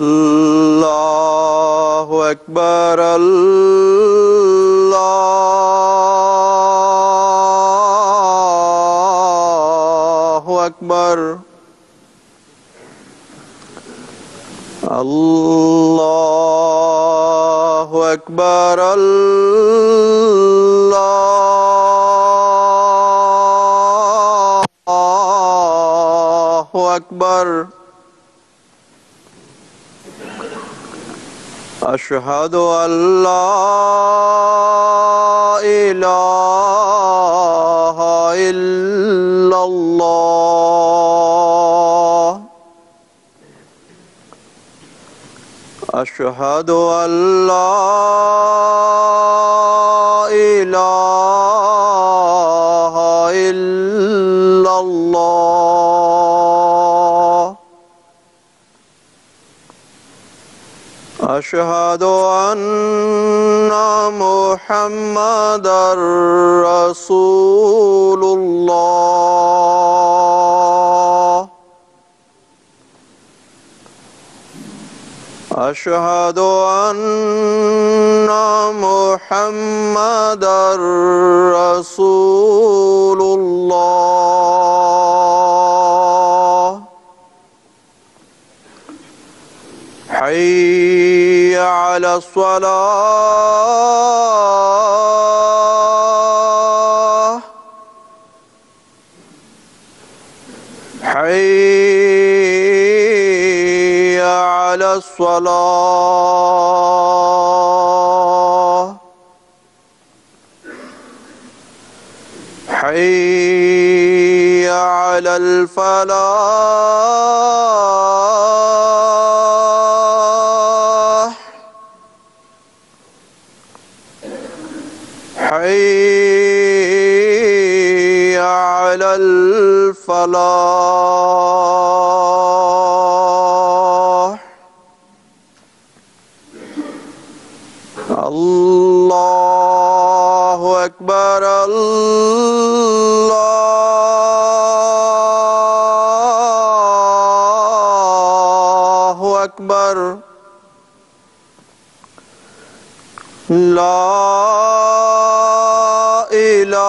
اللہ اکبر اللہ اکبر اللہ اکبر اللہ اکبر اشہد ان لا الہ الا اللہ اشہد ان لا الہ الا اللہ اشہد ان محمد رسول اللہ اشہد ان محمد رسول اللہ حی علی الصلاة حی علی الصلاة حی علی الفلاح حی علی الفلاح اللہ اکبر اللہ اکبر لا الہ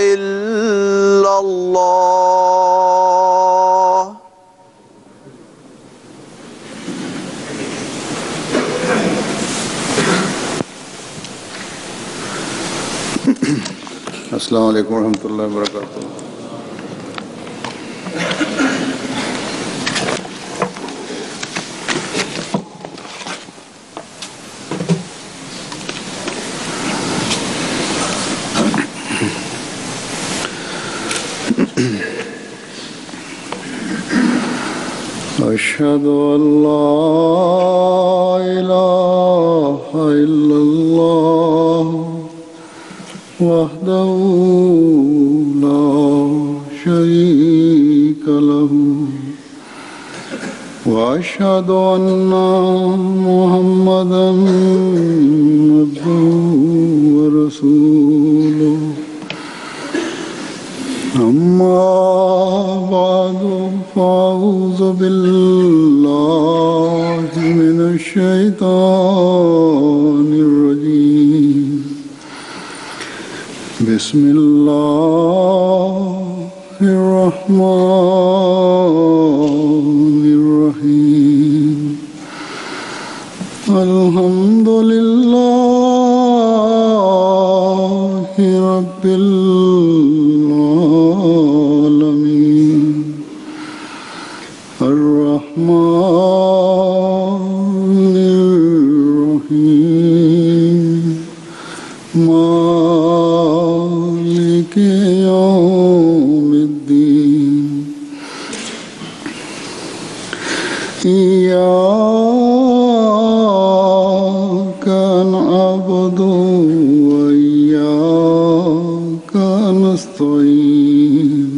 الا اللہ السلام علیکم ورحمۃ اللہ وبرکاتہ. أشهد أن لا إله إلا الله وحده لا شريك له وأشهد أن محمدا عبده ورسوله أما بعد فأعوذ بالله من الشيطان الرجيم بسم الله الرحمن الرحيم الحمد لله رب العالمين الرحمن الرحيم مالك يوم الدين إياك نعبد وإياك نستعين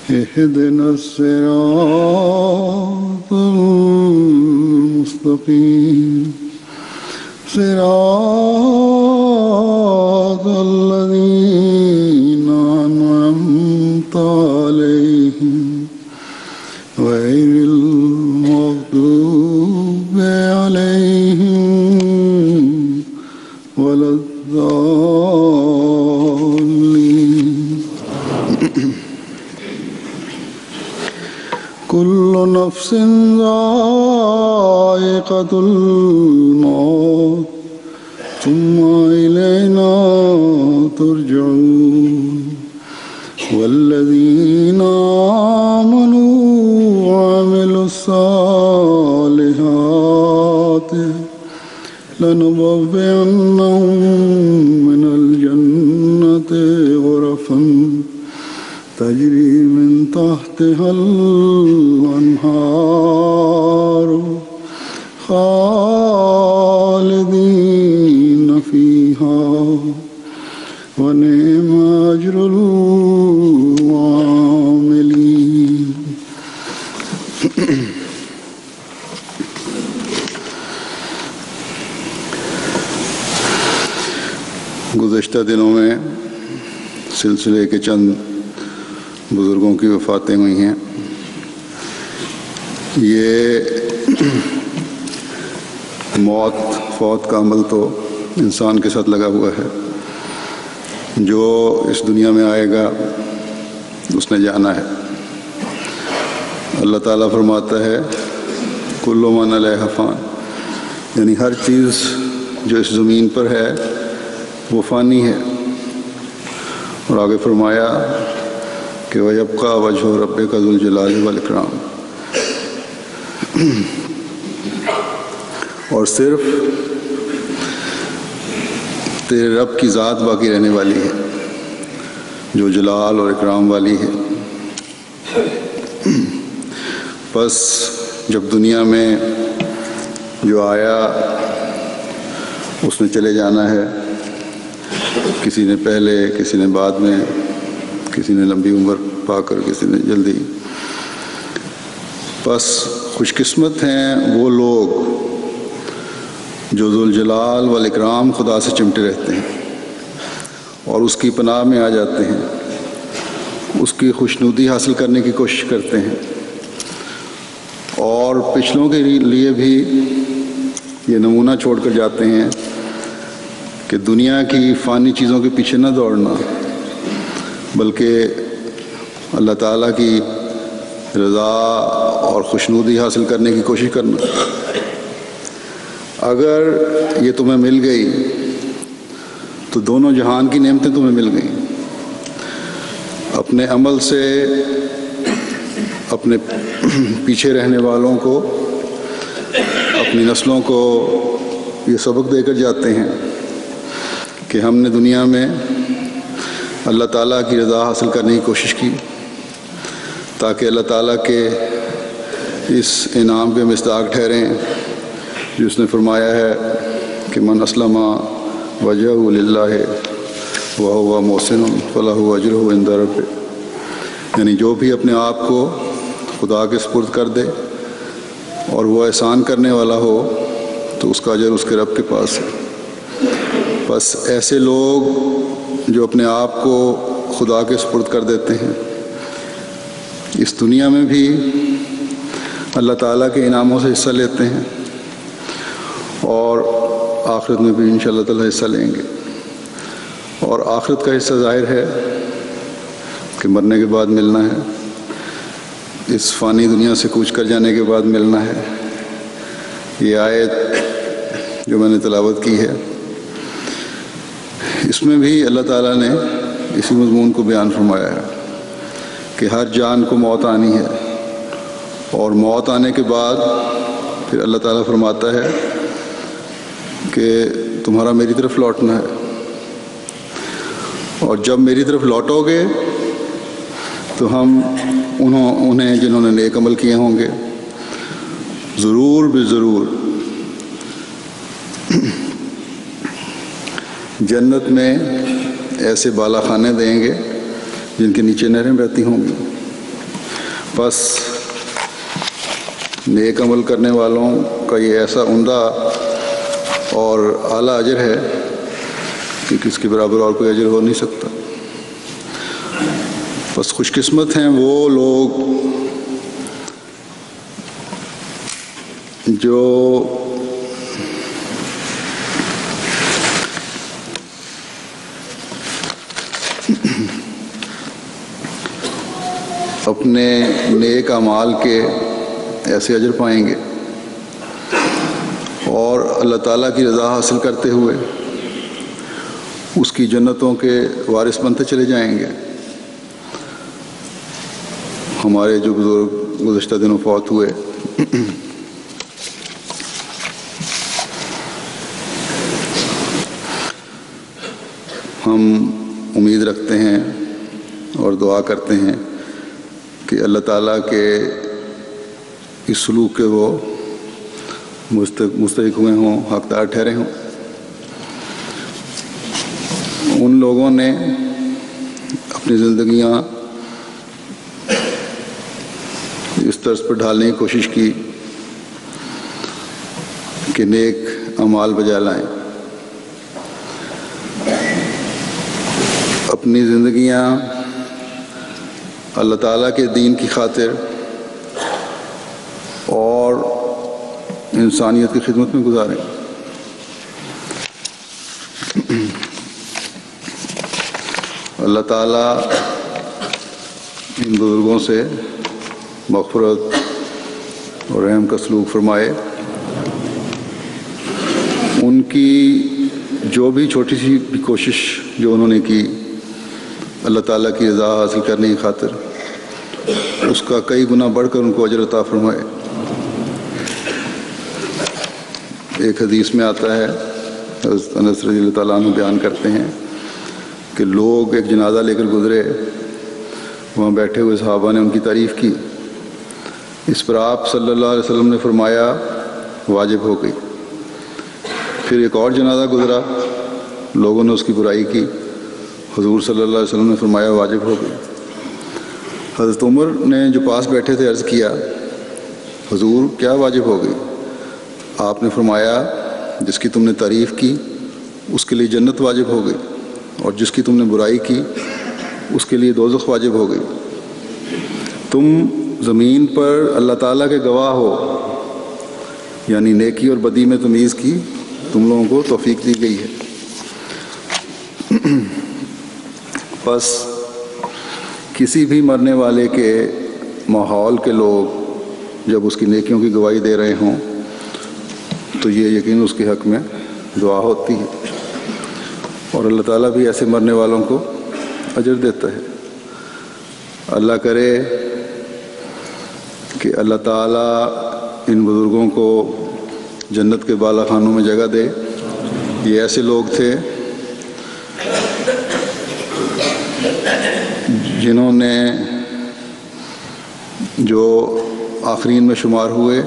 اهدنا الصراط المستقيم صراط غير المغضوب عليهم ولا الضالين. كل نفس ذائقة الموت ثم إلينا ترجعون. والذين آمنوا وعملوا الصالحات لنبوئنهم من الجنة غرفا تجري من تحتها الأنهار خالدين فيها ونعم أجر العاملين. گزشتہ دنوں میں سلسلے کے چند بزرگوں کی وفاتیں ہوئی ہیں. یہ موت فوت کا عمل تو انسان کے ساتھ لگا ہوا ہے. جو اس دنیا میں آئے گا اس نے جانا ہے. اللہ تعالیٰ فرماتا ہے کل من علیہا فان، یعنی ہر چیز جو اس زمین پر ہے وہ فانی ہے. اور آگے فرمایا کہ وَيَبْقَى وَجْهُ رَبِّكَ ذُو الْجَلَالِ وَالْإِكْرَامِ، اور صرف تیرے رب کی ذات باقی رہنے والی ہے جو جلال اور اکرام والی ہے. بس جب دنیا میں جو آیا اس نے چلے جانا ہے. کسی نے پہلے، کسی نے بعد میں، کسی نے لمبی عمر پا کر، کسی نے جلدی. بس خوش قسمت ہیں وہ لوگ جو ذوالجلال والاکرام خدا سے چمٹے رہتے ہیں اور اس کی پناہ میں آ جاتے ہیں، اس کی خوشنودی حاصل کرنے کی کوشش کرتے ہیں. اور پچھلوں کے لیے بھی یہ نمونہ چھوڑ کر جاتے ہیں کہ دنیا کی فانی چیزوں کے پیچھے نہ دوڑنا، بلکہ اللہ تعالیٰ کی رضا اور خوشنودی حاصل کرنے کی کوشش کرنا. اگر یہ تمہیں مل گئی تو دونوں جہان کی نعمتیں تمہیں مل گئیں. اپنے عمل سے اپنے پیچھے رہنے والوں کو، اپنی نسلوں کو یہ سبق دے کر جاتے ہیں کہ ہم نے دنیا میں اللہ تعالیٰ کی رضا حاصل کرنے کی کوشش کی تاکہ اللہ تعالیٰ کے اس انعام کے مصداق ٹھہریں جس نے فرمایا ہے کہ من اسلم وجہہ للہ وہو محسن فلہ اجرہ عند ربہ، یعنی جو بھی اپنے آپ کو خدا کے سپرد کر دے اور وہ احسان کرنے والا ہو تو اس کا اجر اس کے رب کے پاس ہے. بس ایسے لوگ جو اپنے آپ کو خدا کے سپرد کر دیتے ہیں اس دنیا میں بھی اللہ تعالیٰ کے انعاموں سے حصہ لیتے ہیں اور آخرت میں بھی انشاءاللہ تعالیٰ حصہ لیں گے. اور آخرت کا حصہ ظاہر ہے کہ مرنے کے بعد ملنا ہے، اس فانی دنیا سے کوچ کر جانے کے بعد ملنا ہے. یہ آیت جو میں نے تلاوت کی ہے اس میں بھی اللہ تعالیٰ نے اسی مضمون کو بیان فرمایا ہے کہ ہر جان کو موت آنی ہے، اور موت آنے کے بعد پھر اللہ تعالیٰ فرماتا ہے کہ تمہارا میری طرف لوٹنا ہے، اور جب میری طرف لوٹو گے تو ہم انہیں جنہوں نے نیک عمل کیے ہوں گے ضرور بضرور جنت میں ایسے بالا خانے دیں گے جن کے نیچے نہریں بہتی ہوں گی. بس نیک عمل کرنے والوں کا یہ ایسا عمدہ اور اعلیٰ اجر ہے کہ کس کے برابر اور کوئی اجر ہو نہیں سکتا. بس خوش قسمت ہیں وہ لوگ جو اپنے نیک اعمال کے ایسے اجر پائیں گے اور اللہ تعالیٰ کی رضا حاصل کرتے ہوئے اس کی جنتوں کے وارث بنتے چلے جائیں گے۔ ہمارے جو بزرگ گزشتہ دنوں فوت ہوئے، ہم امید رکھتے ہیں اور دعا کرتے ہیں کہ اللہ تعالیٰ کے اس سلوک کے وہ مستحق ہوئے ہوں، حقدار ٹھہرے ہوں۔ ان لوگوں نے اپنی زندگیاں اس طرز پر ڈھالنے کی کوشش کی کہ نیک اعمال بجا لائیں، اپنی زندگیاں اللہ تعالیٰ کے دین کی خاطر اور انسانیت کی خدمت میں گزاریں۔ اللہ تعالیٰ ان بزرگوں سے مغفرت اور رحم کا سلوک فرمائے۔ ان کی جو بھی چھوٹی سی بھی کوشش جو انہوں نے کی اللہ تعالیٰ کی رضا حاصل کرنے کی خاطر، اس کا کئی گنا بڑھ کر ان کو اجر عطا فرمائے۔ ایک حدیث میں آتا ہے، حضرت انس رضی اللہ تعالیٰ عنہ بیان کرتے ہیں کہ لوگ ایک جنازہ لے کر گزرے، وہاں بیٹھے ہوئے صحابہ نے ان کی تعریف کی، اس پر آپ صلی اللہ علیہ وسلم نے فرمایا واجب ہو گئی۔ پھر ایک اور جنازہ گزرا، لوگوں نے اس کی برائی کی، حضور صلی اللہ علیہ وسلم نے فرمایا واجب ہو گئی۔ حضرت عمر نے جو پاس بیٹھے تھے عرض کیا، حضور کیا واجب ہو گئی؟ آپ نے فرمایا جس کی تم نے تعریف کی اس کے لیے جنت واجب ہو گئی، اور جس کی تم نے برائی کی اس کے لیے دوزخ واجب ہو گئی۔ تم زمین پر اللہ تعالیٰ کے گواہ ہو، یعنی نیکی اور بدی میں تمیز کی تم لوگوں کو توفیق دی گئی ہے۔ بس کسی بھی مرنے والے کے ماحول کے لوگ جب اس کی نیکیوں کی گواہی دے رہے ہوں تو یہ یقین اس کے حق میں دعا ہوتی ہے، اور اللہ تعالیٰ بھی ایسے مرنے والوں کو اجر دیتا ہے۔ اللہ کرے کہ اللہ تعالیٰ ان بزرگوں کو جنت کے بالا خانوں میں جگہ دے۔ یہ ایسے لوگ تھے جنہوں نے جو آخرین میں شمار ہوئے،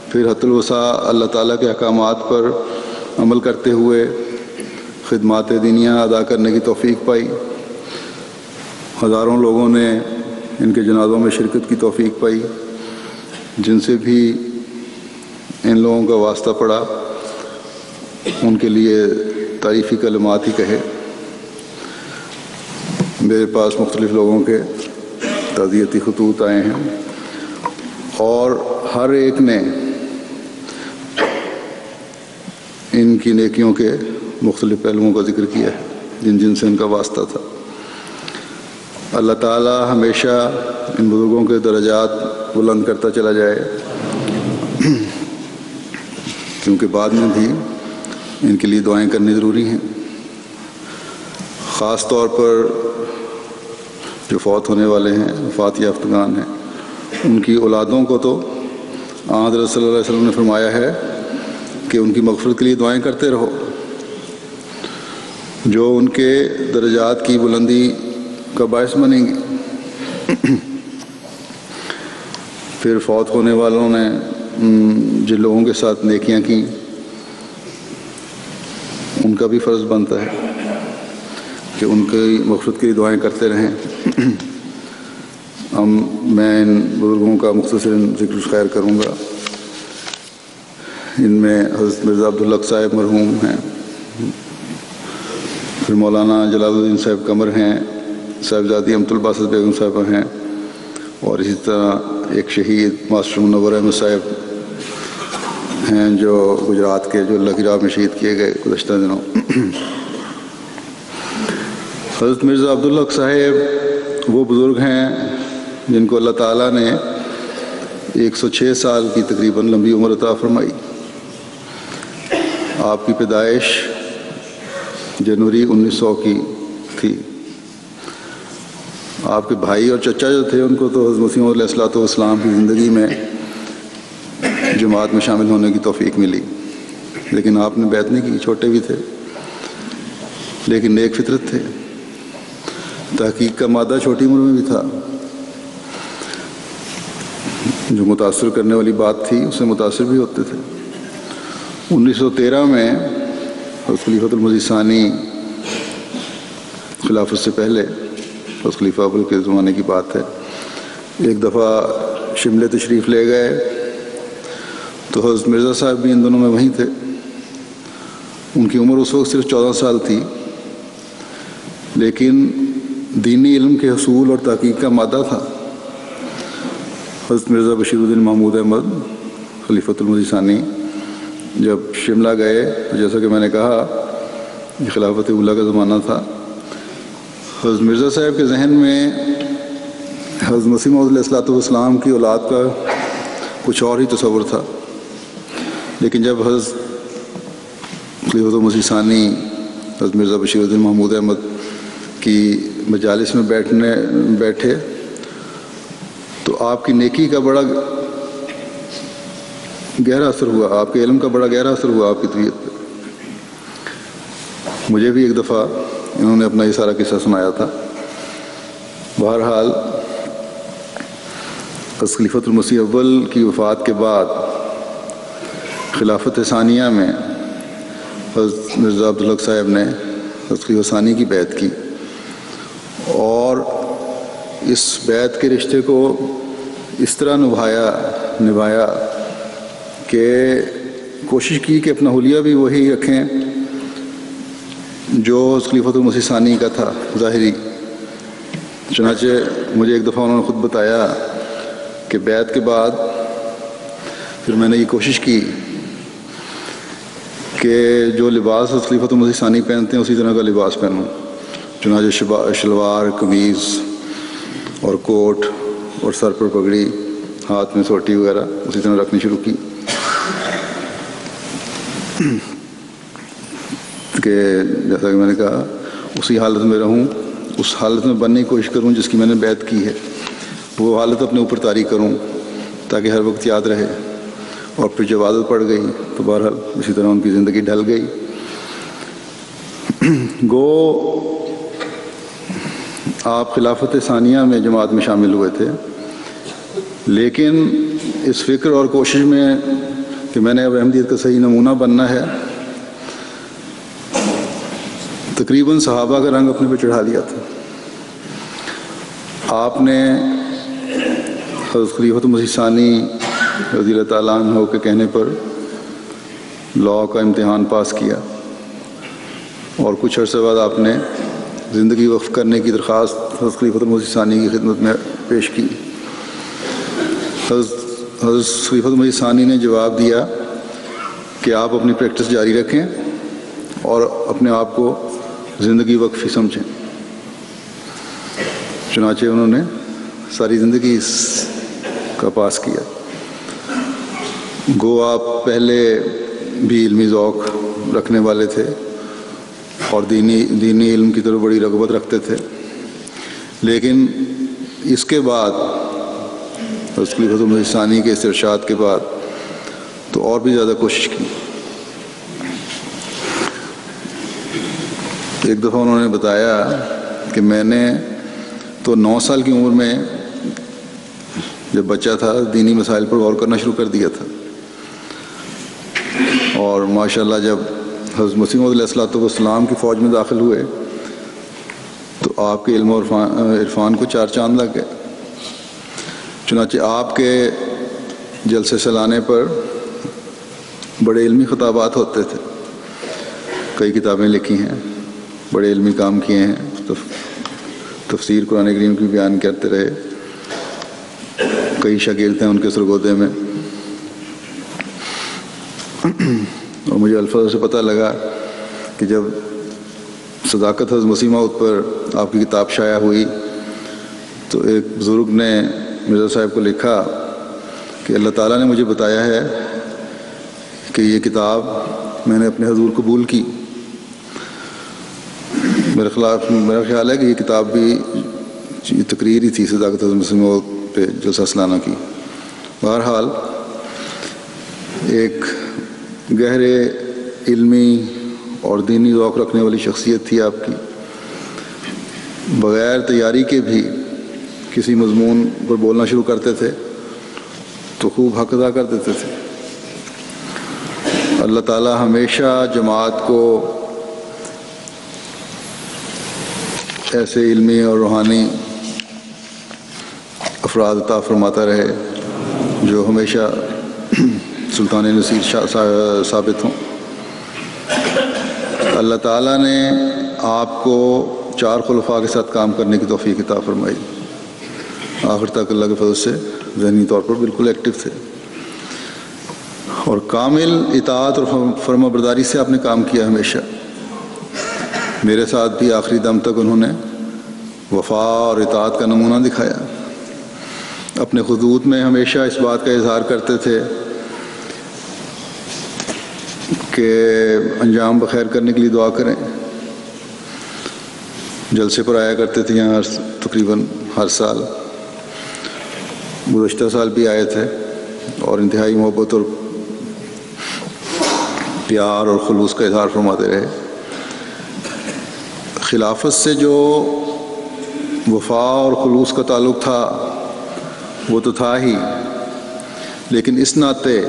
پھر حت الوسع اللہ تعالیٰ کے احکامات پر عمل کرتے ہوئے خدمات دینیہ ادا کرنے کی توفیق پائی۔ ہزاروں لوگوں نے ان کے جنازوں میں شرکت کی توفیق پائی۔ جن سے بھی ان لوگوں کا واسطہ پڑا ان کے لیے تعریفی کلمات ہی کہے۔ میرے پاس مختلف لوگوں کے تعزیتی خطوط آئے ہیں، اور ہر ایک نے ان کی نیکیوں کے مختلف پہلوؤں کا ذکر کیا ہے جن جن سے ان کا واسطہ تھا۔ اللہ تعالیٰ ہمیشہ ان بزرگوں کے درجات بلند کرتا چلا جائے، کیونکہ بعد میں بھی ان کے لیے دعائیں کرنی ضروری ہیں۔ خاص طور پر جو فوت ہونے والے ہیں، وفات یافتگان ہیں، ان کی اولادوں کو تو حضرت صلی اللہ علیہ وسلم نے فرمایا ہے کہ ان کی مغفرت کے لیے دعائیں کرتے رہو، جو ان کے درجات کی بلندی کا باعث بنیں گی۔ پھر فوت ہونے والوں نے جن لوگوں کے ساتھ نیکیاں کیں ان کا بھی فرض بنتا ہے کہ ان کی مغفرت کے لیے دعائیں کرتے رہیں۔ میں ان بزرگوں کا مختصر ذکر خیر کروں گا۔ ان میں حضرت مرزا عبدالحق صاحب مرحوم ہیں، پھر مولانا جلال الدین صاحب قمر ہیں، صاحبزادی امت الباسط بیگم صاحبہ ہیں، اور اسی طرح ایک شہید ماسٹر منور احمد صاحب ہیں جو گجرات کے جو اللہ کی راہ میں شہید کیے گئے گزشتہ دنوں. حضرت مرزا عبدالحق صاحب وہ بزرگ ہیں جن کو اللہ تعالیٰ نے 106 سال کی تقریباً لمبی عمر عطا فرمائی. آپ کی پیدائش جنوری 1900 کی تھی. آپ کے بھائی اور چچا جو تھے ان کو تو حضرت مسیح موعود علیہ الصلوۃ والسلام کی زندگی میں جماعت میں شامل ہونے کی توفیق ملی، لیکن آپ نے بیعت نہیں کی. چھوٹے بھی تھے لیکن نیک فطرت تھے. تحقیق کا مادہ چھوٹی عمر میں بھی تھا. جو متاثر کرنے والی بات تھی اس سے متاثر بھی ہوتے تھے. 1913 میں حضرت خلیفۃ المسیح ثانی خلافت سے پہلے حضرت خلیفہ اول کے زمانے کی بات ہے، ایک دفعہ شملے تشریف لے گئے تو حضرت مرزا صاحب بھی ان دنوں میں وہیں تھے. ان کی عمر اس وقت صرف 14 سال تھی، لیکن دینی علم کے حصول اور تحقیق کا مادہ تھا. حضرت مرزا بشیر الدین محمود احمد خلیفۃ المسیح ثانی جب شملہ گئے تو جیسا کہ میں نے کہا یہ خلافت اولیٰ کا زمانہ تھا. حضرت مرزا صاحب کے ذہن میں حضرت مسیح موعود علیہ الصلوۃ والسلام کی اولاد کا کچھ اور ہی تصور تھا، لیکن جب حضرت خلیفۃ المسیح ثانی حضرت مرزا بشیر الدین محمود احمد کی مجالس میں بیٹھے تو آپ کی نیکی کا بڑا گہرا اثر ہوا، آپ کے علم کا بڑا گہرا اثر ہوا آپ کی طبیعت پہ. مجھے بھی ایک دفعہ انہوں نے اپنا یہ سارا قصہ سنایا تھا. بہرحال خلیفۃ المسیح اول کی وفات کے بعد خلافت ثانیہ میں حضرت مرزا عبدالحق صاحب نے حضرت خلیفہ ثانی کی بیعت کی اور اس بیعت کے رشتے کو اس طرح نبھایا کہ کوشش کی کہ اپنا حلیہ بھی وہی رکھیں جو خلیفۃ المسیح ثانی کا تھا ظاہری. چنانچہ مجھے ایک دفعہ انہوں نے خود بتایا کہ بیعت کے بعد پھر میں نے یہ کوشش کی کہ جو لباس خلیفۃ المسیح ثانی پہنتے ہیں اسی طرح کا لباس پہنوں. چنانچہ شلوار قمیض اور کوٹ اور سر پر پگڑی، ہاتھ میں سوٹی وغیرہ اسی طرح رکھنی شروع کی کہ جیسا کہ میں نے کہا اسی حالت میں رہوں، اس حالت میں بننے کی کوشش کروں جس کی میں نے بیعت کی ہے. وہ حالت اپنے اوپر طاری کروں تاکہ ہر وقت یاد رہے. اور پھر جب عادت پڑ گئی تو بہرحال اسی طرح ان کی زندگی ڈھل گئی. گو آپ خلافت ثانیہ میں جماعت میں شامل ہوئے تھے، لیکن اس فکر اور کوشش میں کہ میں نے اب احمدیت کا صحیح نمونہ بننا ہے تقریباً صحابہ کا رنگ اپنے پہ چڑھا لیا تھا. آپ نے حضرت خلیفۃ المسیح ثانی رضی اللہ تعالیٰ عنہ کے کہنے پر لاء کا امتحان پاس کیا اور کچھ عرصے بعد آپ نے زندگی وقف کرنے کی درخواست حضرت خلیفۃ المسیح ثانی کی خدمت میں پیش کی. حضرت خلیفۃ المسیح ثانی نے جواب دیا کہ آپ اپنی پریکٹس جاری رکھیں اور اپنے آپ کو زندگی وقف ہی سمجھیں. چنانچہ انہوں نے ساری زندگی اس کا پاس کیا. گو آپ پہلے بھی علمی ذوق رکھنے والے تھے اور دینی علم کی طرف بڑی رغبت رکھتے تھے، لیکن اس کے بعد حضرت خلیفۃ المسیح ثانی کے اس ارشاد کے بعد تو اور بھی زیادہ کوشش کی. ایک دفعہ انہوں نے بتایا کہ میں نے تو 9 سال کی عمر میں جب بچہ تھا دینی مسائل پر غور کرنا شروع کر دیا تھا، اور ماشاءاللہ جب حضرت مسیح موعود علیہ الصلوۃ والسلام کی فوج میں داخل ہوئے تو آپ کے علم اور عرفان کو 4 چاند لگ گئے. چنانچہ آپ کے جلسے سلانے پر بڑے علمی خطابات ہوتے تھے، کئی کتابیں لکھی ہیں، بڑے علمی کام کیے ہیں، تفسیر قرآن کریم کی بیان کرتے رہے، کئی شاگرد ہیں ان کے سرگودے میں. اور مجھے الفاظ سے پتہ لگا کہ جب صداقت حضرت مسیح موعود پر آپ کی کتاب شائع ہوئی تو ایک بزرگ نے مرزا صاحب کو لکھا کہ اللہ تعالیٰ نے مجھے بتایا ہے کہ یہ کتاب میں نے اپنے حضور قبول کی. میرا خیال ہے کہ یہ کتاب بھی تقریر ہی تھی صداقت حضرت مسیح موعود پہ جلسہ سالانہ کی. بہرحال ایک گہرے علمی اور دینی ذوق رکھنے والی شخصیت تھی آپ کی. بغیر تیاری کے بھی کسی مضمون پر بولنا شروع کرتے تھے تو خوب حق ادا کر دیتے تھے. اللہ تعالیٰ ہمیشہ جماعت کو ایسے علمی اور روحانی افراد عطا فرماتا رہے جو ہمیشہ سلطان نصیر ثابت ہوں. اللہ تعالیٰ نے آپ کو 4 خلفاء کے ساتھ کام کرنے کی توفیق عطا فرمائی. آخر تک اللہ کے فضل سے ذہنی طور پر بالکل ایکٹیو تھے اور کامل اطاعت اور فرما برداری سے آپ نے کام کیا ہمیشہ. میرے ساتھ بھی آخری دم تک انہوں نے وفا اور اطاعت کا نمونہ دکھایا. اپنے خطوط میں ہمیشہ اس بات کا اظہار کرتے تھے کہ انجام بخیر کرنے کے لیے دعا کریں. جلسے پر آیا کرتے تھے یہاں تقریباً ہر سال. گزشتہ سال بھی آئے تھے اور انتہائی محبت اور پیار اور خلوص کا اظہار فرماتے رہے. خلافت سے جو وفا اور خلوص کا تعلق تھا وہ تو تھا ہی، لیکن اس ناطے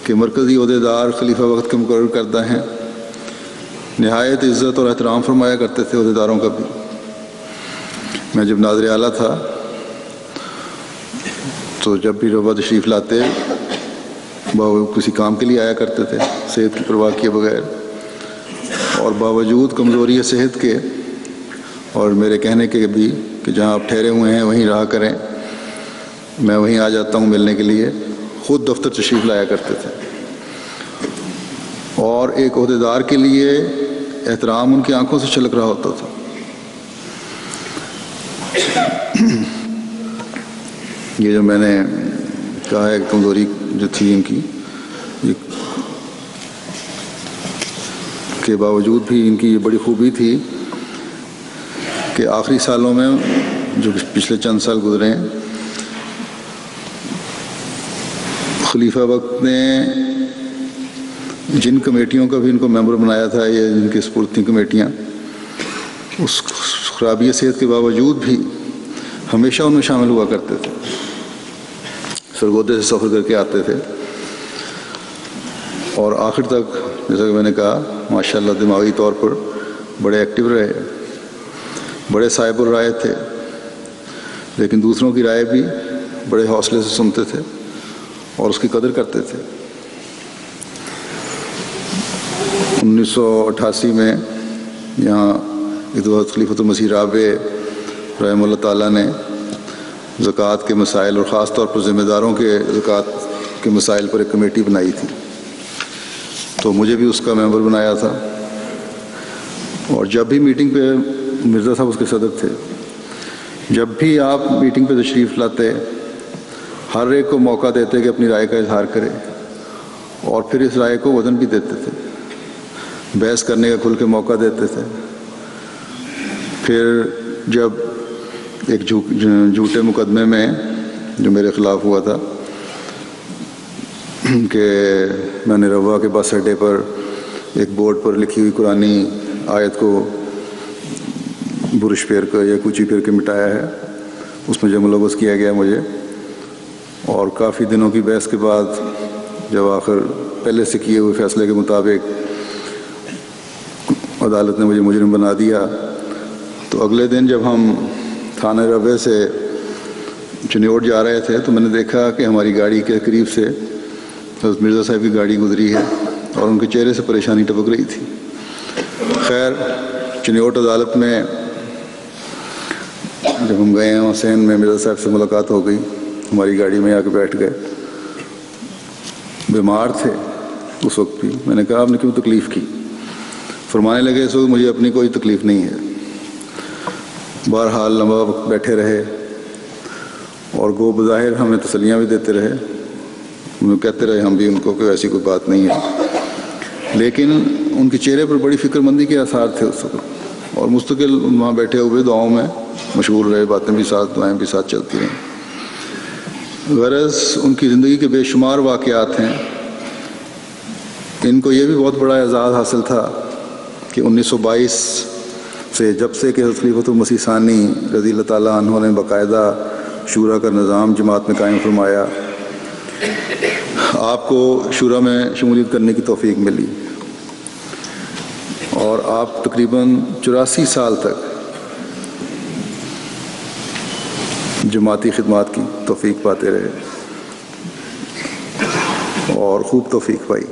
کہ مرکزی عہدیدار خلیفہ وقت کے مقرر کردہ ہیں نہایت عزت اور احترام فرمایا کرتے تھے عہدیداروں کا بھی. میں جب ناظر اعلیٰ تھا تو جب بھی ربا تشریف لاتے کسی کام کے لیے آیا کرتے تھے صحت کی پرواہ کیے بغیر، اور باوجود کمزوری صحت کے اور میرے کہنے کے بھی کہ جہاں آپ ٹھہرے ہوئے ہیں وہیں رہا کریں، میں وہیں آ جاتا ہوں ملنے کے لیے، خود دفتر تشریف لایا کرتے تھے. اور ایک عہدیدار کے لیے احترام ان کی آنکھوں سے چھلک رہا ہوتا تھا. یہ جو میں نے کہا ہے کمزوری جو تھی ان کی کے باوجود بھی ان کی یہ بڑی خوبی تھی کہ آخری سالوں میں جو پچھلے چند سال گزرے ہیں خلیفہ وقت نے جن کمیٹیوں کا بھی ان کو ممبر بنایا تھا یا جن کی سپرد تھیں کمیٹیاں، اس خرابی صحت کے باوجود بھی ہمیشہ ان میں شامل ہوا کرتے تھے. سرگودے سے سفر کر کے آتے تھے اور آخر تک جیسا کہ میں نے کہا ماشاءاللہ دماغی طور پر بڑے ایکٹیو رہے، بڑے صاحب الرائے تھے، لیکن دوسروں کی رائے بھی بڑے حوصلے سے سنتے تھے اور اس کی قدر کرتے تھے. 1988 میں یہاں ادوات خلیفۃ المسیح رابع رحمہ اللہ تعالیٰ نے زکوٰۃ کے مسائل اور خاص طور پر ذمہ داروں کے زکوٰۃ کے مسائل پر ایک کمیٹی بنائی تھی، تو مجھے بھی اس کا ممبر بنایا تھا. اور جب بھی میٹنگ پہ مرزا صاحب اس کے صدر تھے، جب بھی آپ میٹنگ پہ تشریف لاتے ہر ایک کو موقع دیتے کہ اپنی رائے کا اظہار کرے اور پھر اس رائے کو وزن بھی دیتے تھے، بحث کرنے کا کھل کے موقع دیتے تھے. پھر جب ایک جھوٹے مقدمے میں جو میرے خلاف ہوا تھا کہ میں نے روا کے بس اڈے پر ایک بورڈ پر لکھی ہوئی قرآنی آیت کو برش پھیر کر یا کوچی پھیر کے مٹایا ہے، اس میں جو ملوث کیا گیا مجھے، اور کافی دنوں کی بحث کے بعد جب آخر پہلے سے کیے ہوئے فیصلے کے مطابق عدالت نے مجھے مجرم بنا دیا، تو اگلے دن جب ہم تھانہ ربے سے چنیوٹ جا رہے تھے تو میں نے دیکھا کہ ہماری گاڑی کے قریب سے حضرت مرزا صاحب کی گاڑی گزری ہے اور ان کے چہرے سے پریشانی ٹپک رہی تھی. خیر چنیوٹ عدالت میں جب ہم گئے ہیں حسین میں مرزا صاحب سے ملاقات ہو گئی، ہماری گاڑی میں آ کے بیٹھ گئے. بیمار تھے اس وقت بھی. میں نے کہا آپ نے کیوں تکلیف کی؟ فرمانے لگے اس وقت مجھے اپنی کوئی تکلیف نہیں ہے. بہرحال لمبا وقت بیٹھے رہے اور گو بظاہر ہمیں تسلیاں بھی دیتے رہے. کہتے رہے ہم بھی ان کو کہ ایسی کوئی بات نہیں ہے، لیکن ان کے چہرے پر بڑی فکر مندی کے آثار تھے اس وقت، اور مستقل وہاں بیٹھے ہوئے دعاؤں میں مشغول رہے، باتیں بھی ساتھ، دعائیں بھی ساتھ چلتی رہیں. غرض ان کی زندگی کے بے شمار واقعات ہیں. ان کو یہ بھی بہت بڑا اعزاز حاصل تھا کہ 1922 سے جب سے کہ خلیفۃ المسیح ثانی رضی اللہ تعالیٰ عنہ نے باقاعدہ شورا کا نظام جماعت میں قائم فرمایا، آپ کو شورا میں شمولیت کرنے کی توفیق ملی، اور آپ تقریباً 84 سال تک جماعتی خدمات کی توفیق پاتے رہے اور خوب توفیق پائی.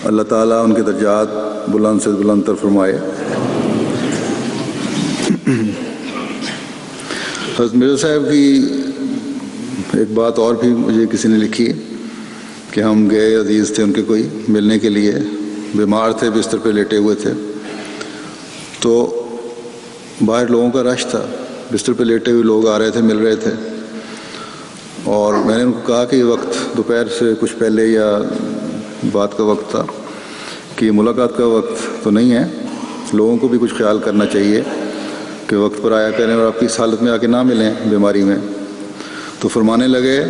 اللہ تعالیٰ ان کے درجات بلند سے بلند تر فرمائے. حضرت مرزا صاحب کی ایک بات اور بھی مجھے کسی نے لکھی کہ ہم گئے، عزیز تھے ان کے کوئی ملنے کے لیے، بیمار تھے، بستر پہ لیٹے ہوئے تھے، تو باہر لوگوں کا رش تھا، بستر پہ لیٹے ہوئے لوگ آ رہے تھے، مل رہے تھے، اور میں نے ان کو کہا کہ یہ وقت دوپہر سے کچھ پہلے یا بات کا وقت تھا کہ یہ ملاقات کا وقت تو نہیں ہے، لوگوں کو بھی کچھ خیال کرنا چاہیے کہ وقت پر آیا کریں اور آپ کی اس حالت میں آ کے نہ ملیں بیماری میں. تو فرمانے لگے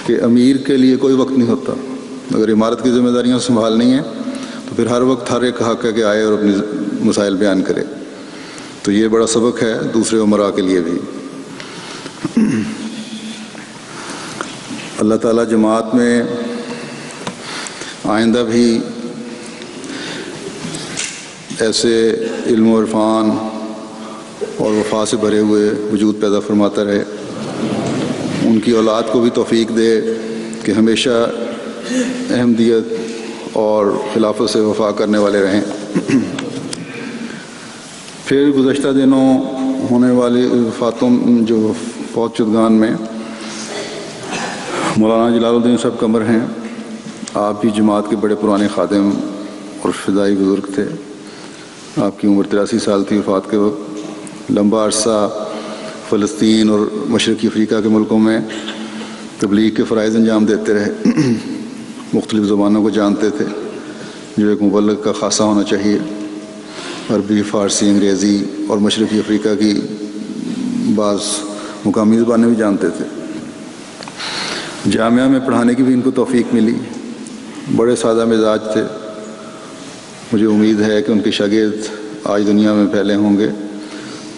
کہ امیر کے لیے کوئی وقت نہیں ہوتا، اگر عمارت کی ذمہ داریاں سنبھالنی ہیں تو پھر ہر وقت ہر ایک حق ہے کہ آئے اور اپنی مسائل بیان کرے. تو یہ بڑا سبق ہے دوسرے عمراء کے لیے بھی. اللہ تعالیٰ جماعت میں آئندہ بھی ایسے علم و عرفان اور وفا سے بھرے ہوئے وجود پیدا فرماتا رہے. ان کی اولاد کو بھی توفیق دے کہ ہمیشہ احمدیت اور خلافت سے وفا کرنے والے رہیں. پھر گزشتہ دنوں ہونے والی وفاتوں جو فوت شدگان میں مولانا جلال الدین صاحب قمر ہیں. آپ بھی جماعت کے بڑے پرانے خادم اور فدائی بزرگ تھے. آپ کی عمر 83 سال تھی وفات کے وقت. لمبا عرصہ فلسطین اور مشرقی افریقہ کے ملکوں میں تبلیغ کے فرائض انجام دیتے رہے. مختلف زبانوں کو جانتے تھے جو ایک مبلغ کا خاصہ ہونا چاہیے. عربی، فارسی، انگریزی اور مشرقی افریقہ کی بعض مقامی زبانیں بھی جانتے تھے. جامعہ میں پڑھانے کی بھی ان کو توفیق ملی. بڑے سادہ مزاج تھے. مجھے امید ہے کہ ان کے شاگرد آج دنیا میں پھیلے ہوں گے.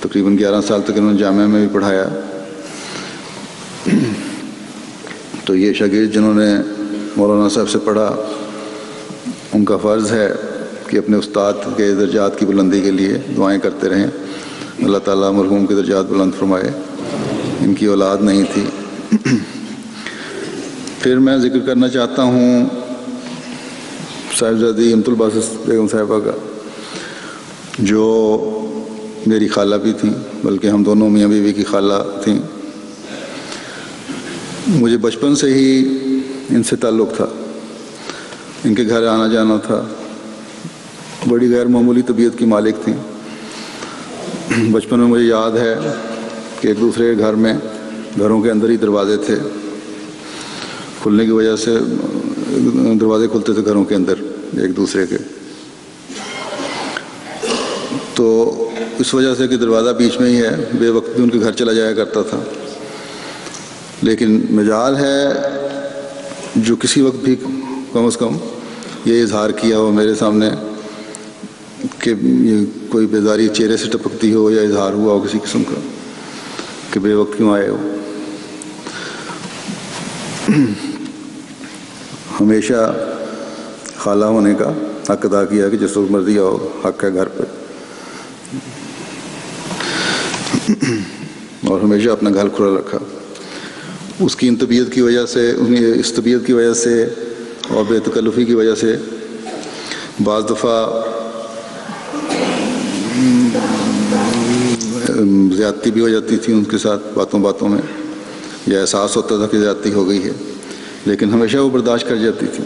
تقریباً 11 سال تک انہوں نے جامعہ میں بھی پڑھایا. تو یہ شاگرد جنہوں نے مولانا صاحب سے پڑھا، ان کا فرض ہے کہ اپنے استاد کے درجات کی بلندی کے لیے دعائیں کرتے رہیں. اللہ تعالیٰ مرحوم کے درجات بلند فرمائے. ان کی اولاد نہیں تھی. پھر میں ذکر کرنا چاہتا ہوں صاحبزادی امت الباسط بیگم صاحبہ کا، جو میری خالہ بھی تھیں، بلکہ ہم دونوں میاں بیوی کی خالہ تھیں. مجھے بچپن سے ہی ان سے تعلق تھا، ان کے گھر آنا جانا تھا. بڑی غیر معمولی طبیعت کی مالک تھیں. بچپن میں مجھے یاد ہے کہ ایک دوسرے کے گھر میں، گھروں کے اندر ہی دروازے تھے، کھلنے کی وجہ سے دروازے کھلتے تھے گھروں کے اندر ایک دوسرے کے. تو اس وجہ سے کہ دروازہ بیچ میں ہی ہے، بے وقت بھی ان کے گھر چلا جایا کرتا تھا. لیکن مجال ہے جو کسی وقت بھی کم از کم یہ اظہار کیا ہو میرے سامنے کہ یہ کوئی بیزاری چہرے سے ٹپکتی ہو یا اظہار ہوا ہو کسی قسم کا کہ بے وقت کیوں آئے ہو. ہمیشہ خالہ ہونے کا حق ادا کیا کہ جس وقت مرضی آؤ، حق ہے گھر پہ. اور ہمیشہ اپنا گھر کھلا رکھا. اس کی طبیعت کی وجہ سے، اس طبیعت کی وجہ سے اور بے تکلفی کی وجہ سے بعض دفعہ زیادتی بھی ہو جاتی تھی ان کے ساتھ باتوں باتوں میں، یا احساس ہوتا تھا کہ زیادتی ہو گئی ہے. لیکن ہمیشہ وہ برداشت کر جاتی تھی،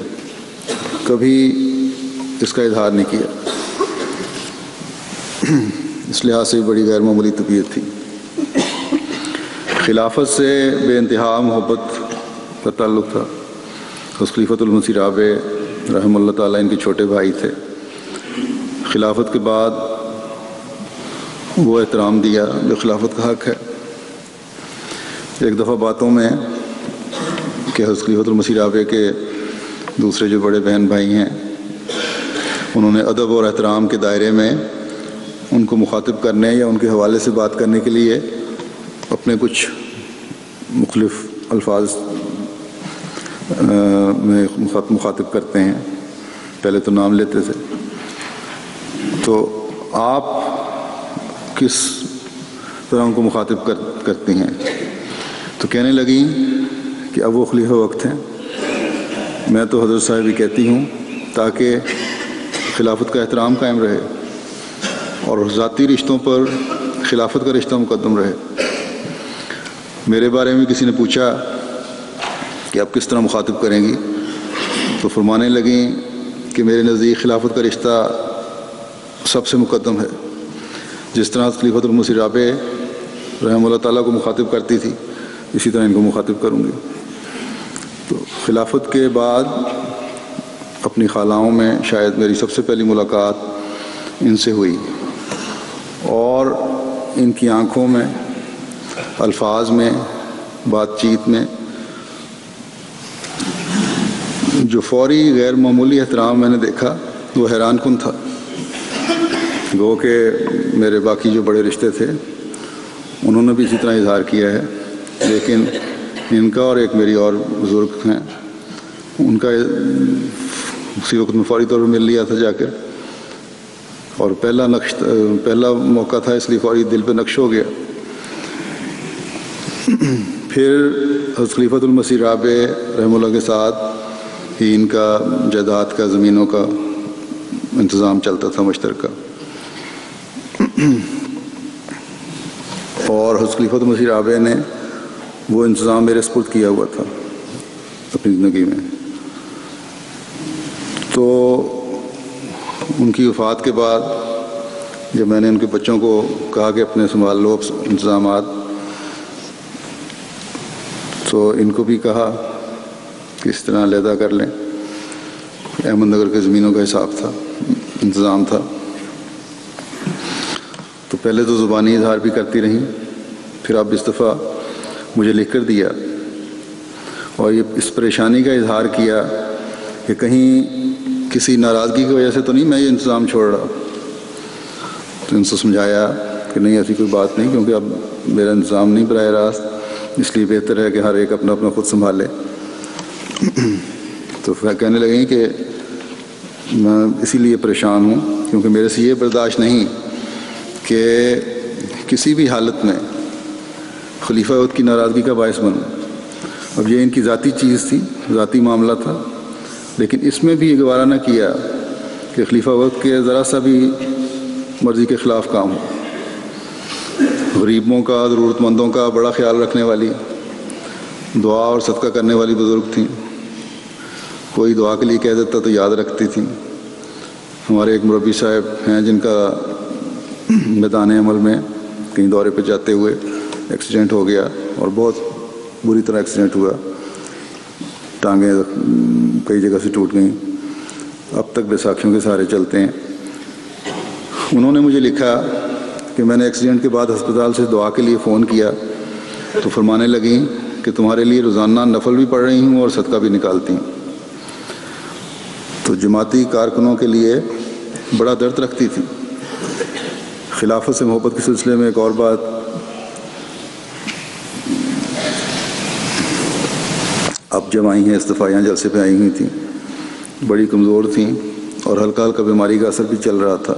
کبھی اس کا اظہار نہیں کیا۔ اس لحاظ سے بڑی غیر معمولی طبیعت تھی۔ خلافت سے بے انتہا محبت کا تعلق تھا۔ حضرت خلیفۃ المسیح رابع رحمہ اللہ تعالیٰ ان کے چھوٹے بھائی تھے۔ خلافت کے بعد وہ احترام دیا جو خلافت کا حق ہے۔ ایک دفعہ باتوں میں کہ حضرت خلیفۃ المسیح رابع کے دوسرے جو بڑے بہن بھائی ہیں، انہوں نے ادب اور احترام کے دائرے میں ان کو مخاطب کرنے یا ان کے حوالے سے بات کرنے کے لیے اپنے کچھ مختلف الفاظ میں مخاطب کرتے ہیں۔ پہلے تو نام لیتے تھے۔ تو آپ کس طرح ان کو مخاطب کرتی ہیں؟ تو کہنے لگیں کہ اب وہ خلیفہ وقت ہیں، میں تو حضرت صاحب ہی کہتی ہوں تاکہ خلافت کا احترام قائم رہے اور ذاتی رشتوں پر خلافت کا رشتہ مقدم رہے۔ میرے بارے میں کسی نے پوچھا کہ آپ کس طرح مخاطب کریں گی، تو فرمانے لگیں کہ میرے نزدیک خلافت کا رشتہ سب سے مقدم ہے۔ جس طرح خلیفۃ المسیح رابع رحمہ اللہ تعالیٰ کو مخاطب کرتی تھی، اسی طرح ان کو مخاطب کروں گی۔ تو خلافت کے بعد اپنی خالاؤں میں شاید میری سب سے پہلی ملاقات ان سے ہوئی، اور ان کی آنکھوں میں، الفاظ میں، بات چیت میں جو فوری غیر معمولی احترام میں نے دیکھا وہ حیران کن تھا۔ گو کہ میرے باقی جو بڑے رشتے تھے انہوں نے بھی اسی طرح اظہار کیا ہے، لیکن ان کا اور ایک میری اور بزرگ ہیں، ان کا اسی وقت میں فوری طور پر مل لیا تھا جا کر، اور پہلا موقع تھا اس لیے فوری دل پہ نقش ہو گیا۔ پھر حضرت خلیفۃ المسیح رابع رحمہ اللہ کے ساتھ ہی ان کا جائیداد کا، زمینوں کا انتظام چلتا تھا مشترکہ، اور حضرت خلیفۃ المسیح رابع نے وہ انتظام میرے سپرد کیا ہوا تھا اپنی زندگی میں۔ تو ان کی وفات کے بعد جب میں نے ان کے بچوں کو کہا کہ اپنے سنبھال لو انتظامات، تو ان کو بھی کہا کہ اس طرح علیحدہ کر لیں۔ احمد نگر کے زمینوں کا حساب تھا، انتظام تھا۔ تو پہلے تو زبانی اظہار بھی کرتی رہیں، پھر اب اس دفعہ مجھے لکھ کر دیا اور یہ اس پریشانی کا اظہار کیا کہ کہیں کسی ناراضگی کی وجہ سے تو نہیں میں یہ انتظام چھوڑ رہا۔ تو ان سے سمجھایا کہ نہیں، ایسی کوئی بات نہیں، کیونکہ اب میرا انتظام نہیں براہ راست، اس لیے بہتر ہے کہ ہر ایک اپنا اپنا خود سنبھالے۔ تو کہنے لگیں کہ میں اسی لیے پریشان ہوں کیونکہ میرے سے یہ برداشت نہیں کہ کسی بھی حالت میں خلیفہ وقت کی ناراضگی کا باعث بنوں۔ اب یہ ان کی ذاتی چیز تھی، ذاتی معاملہ تھا، لیکن اس میں بھی یہ گوارہ نہ کیا کہ خلیفہ وقت کے ذرا سا بھی مرضی کے خلاف کام ہو۔ غریبوں کا، ضرورت مندوں کا بڑا خیال رکھنے والی، دعا اور صدقہ کرنے والی بزرگ تھیں۔ کوئی دعا کے لیے کہہ دیتا تو یاد رکھتی تھیں۔ ہمارے ایک مربی صاحب ہیں جن کا میدان عمل میں کہیں دورے پہ جاتے ہوئے ایکسیڈنٹ ہو گیا، اور بہت بری طرح ایکسیڈنٹ ہوا، ٹانگیں کئی جگہ سے ٹوٹ گئیں، اب تک بیساکھیوں کے سہارے چلتے ہیں۔ انہوں نے مجھے لکھا کہ میں نے ایکسیڈنٹ کے بعد ہسپتال سے دعا کے لیے فون کیا تو فرمانے لگیں کہ تمہارے لیے روزانہ نفل بھی پڑھ رہی ہوں اور صدقہ بھی نکالتی ہوں۔ تو جماعتی کارکنوں کے لیے بڑا درد رکھتی تھی۔ خلافت سے محبت کے سلسلے میں ایک اور بات، اب جب آئی ہیں اس دفعہ یہاں جلسے پہ آئی ہوئی تھیں، بڑی کمزور تھیں اور ہلکا ہلکا بیماری کا اثر بھی چل رہا تھا۔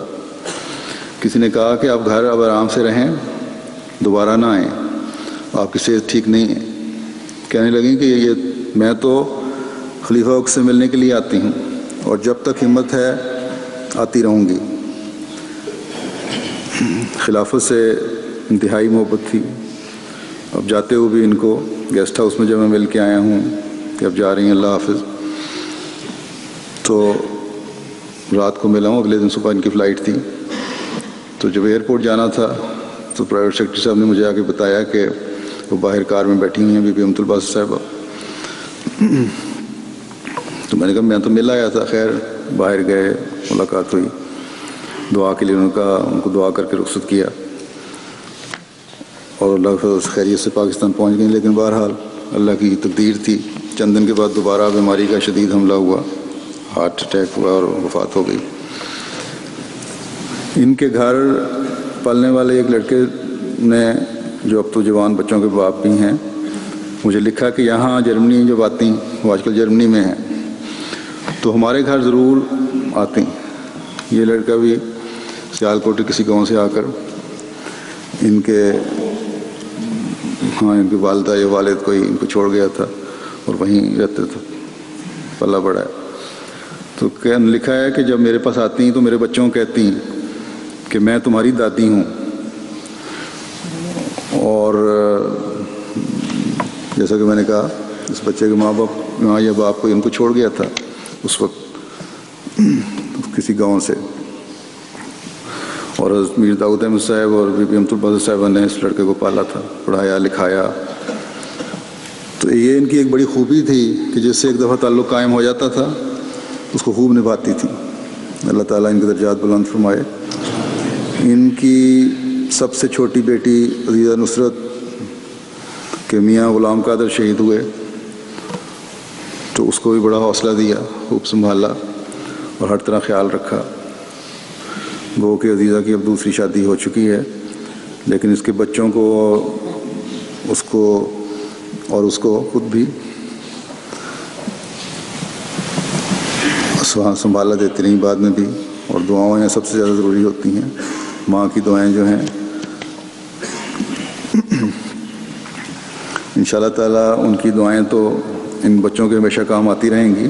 کسی نے کہا کہ آپ گھر اب آرام سے رہیں، دوبارہ نہ آئیں، آپ کی صحت ٹھیک نہیں ہے۔ کہنے لگیں کہ یہ میں تو خلیفہ وقت سے ملنے کے لیے آتی ہوں اور جب تک ہمت ہے آتی رہوں گی۔ خلافت سے انتہائی محبت تھی۔ اب جاتے ہوئے بھی ان کو گیسٹ ہاؤس میں جب میں مل کے آیا ہوں، کہ اب جا رہی ہیں، اللہ حافظ. تو رات کو ملا ہوں، اگلے دن صبح ان کی فلائٹ تھی. تو جب ایئرپورٹ جانا تھا تو پرائیویٹ سیکرٹری صاحب نے مجھے آ کے بتایا کہ وہ باہر کار میں بیٹھی ہوئی ہیں بی بی امت الباسط صاحبہ. تو میں نے کہا میں تو مل آیا تھا. خیر باہر گئے، ملاقات ہوئی، دعا کے لیے ان کو دعا کر کے رخصت کیا اور اللہ کے فضل سے خیریت سے پاکستان پہنچ گئیں. لیکن بہرحال اللہ کی تقدیر تھی. چند دن کے بعد دوبارہ بیماری کا شدید حملہ ہوا، ہارٹ اٹیک ہوا اور وفات ہو گئی. ان کے گھر پالنے والے ایک لڑکے نے، جو اب تو جوان بچوں کے باپ بھی ہیں، مجھے لکھا کہ یہاں جرمنی جب آتی، وہ آج کل جرمنی میں ہیں، تو ہمارے گھر ضرور آتی. یہ لڑکا بھی سیالکوٹ کے کسی گاؤں سے آ کر ان کے والدہ یا والد کوئی ان کو چھوڑ گیا تھا اور وہیں رہتے تھے، پلا بڑا ہے. تو لکھا ہے کہ جب میرے پاس آتی ہیں تو میرے بچوں کو کہتی ہیں کہ میں تمہاری دادی ہوں. اور جیسا کہ میں نے کہا، اس بچے کے ماں یا باپ کو ان کو چھوڑ گیا تھا اس وقت کسی گاؤں سے. اور حضرت میر داؤد احمد صاحب اور بی بی امت الباسط صاحبہ نے اس لڑکے کو پالا تھا، پڑھایا لکھایا. تو یہ ان کی ایک بڑی خوبی تھی کہ جس سے ایک دفعہ تعلق قائم ہو جاتا تھا اس کو خوب نبھاتی تھی. اللہ تعالیٰ ان کے درجات بلند فرمائے. ان کی سب سے چھوٹی بیٹی عزیزہ نصرت کے میاں غلام قادر شہید ہوئے تو اس کو بھی بڑا حوصلہ دیا، خوب سنبھالا اور ہر طرح خیال رکھا. وہ کہ عزیزہ کی اب دوسری شادی ہو چکی ہے، لیکن اس کے بچوں کو اس کو خود بھی سنبھالا دیتی رہیں بعد میں بھی. اور دعائیں سب سے زیادہ ضروری ہوتی ہیں. ماں کی دعائیں جو ہیں انشاءاللہ تعالیٰ ان کی دعائیں تو ان بچوں کے ہمیشہ کام آتی رہیں گی.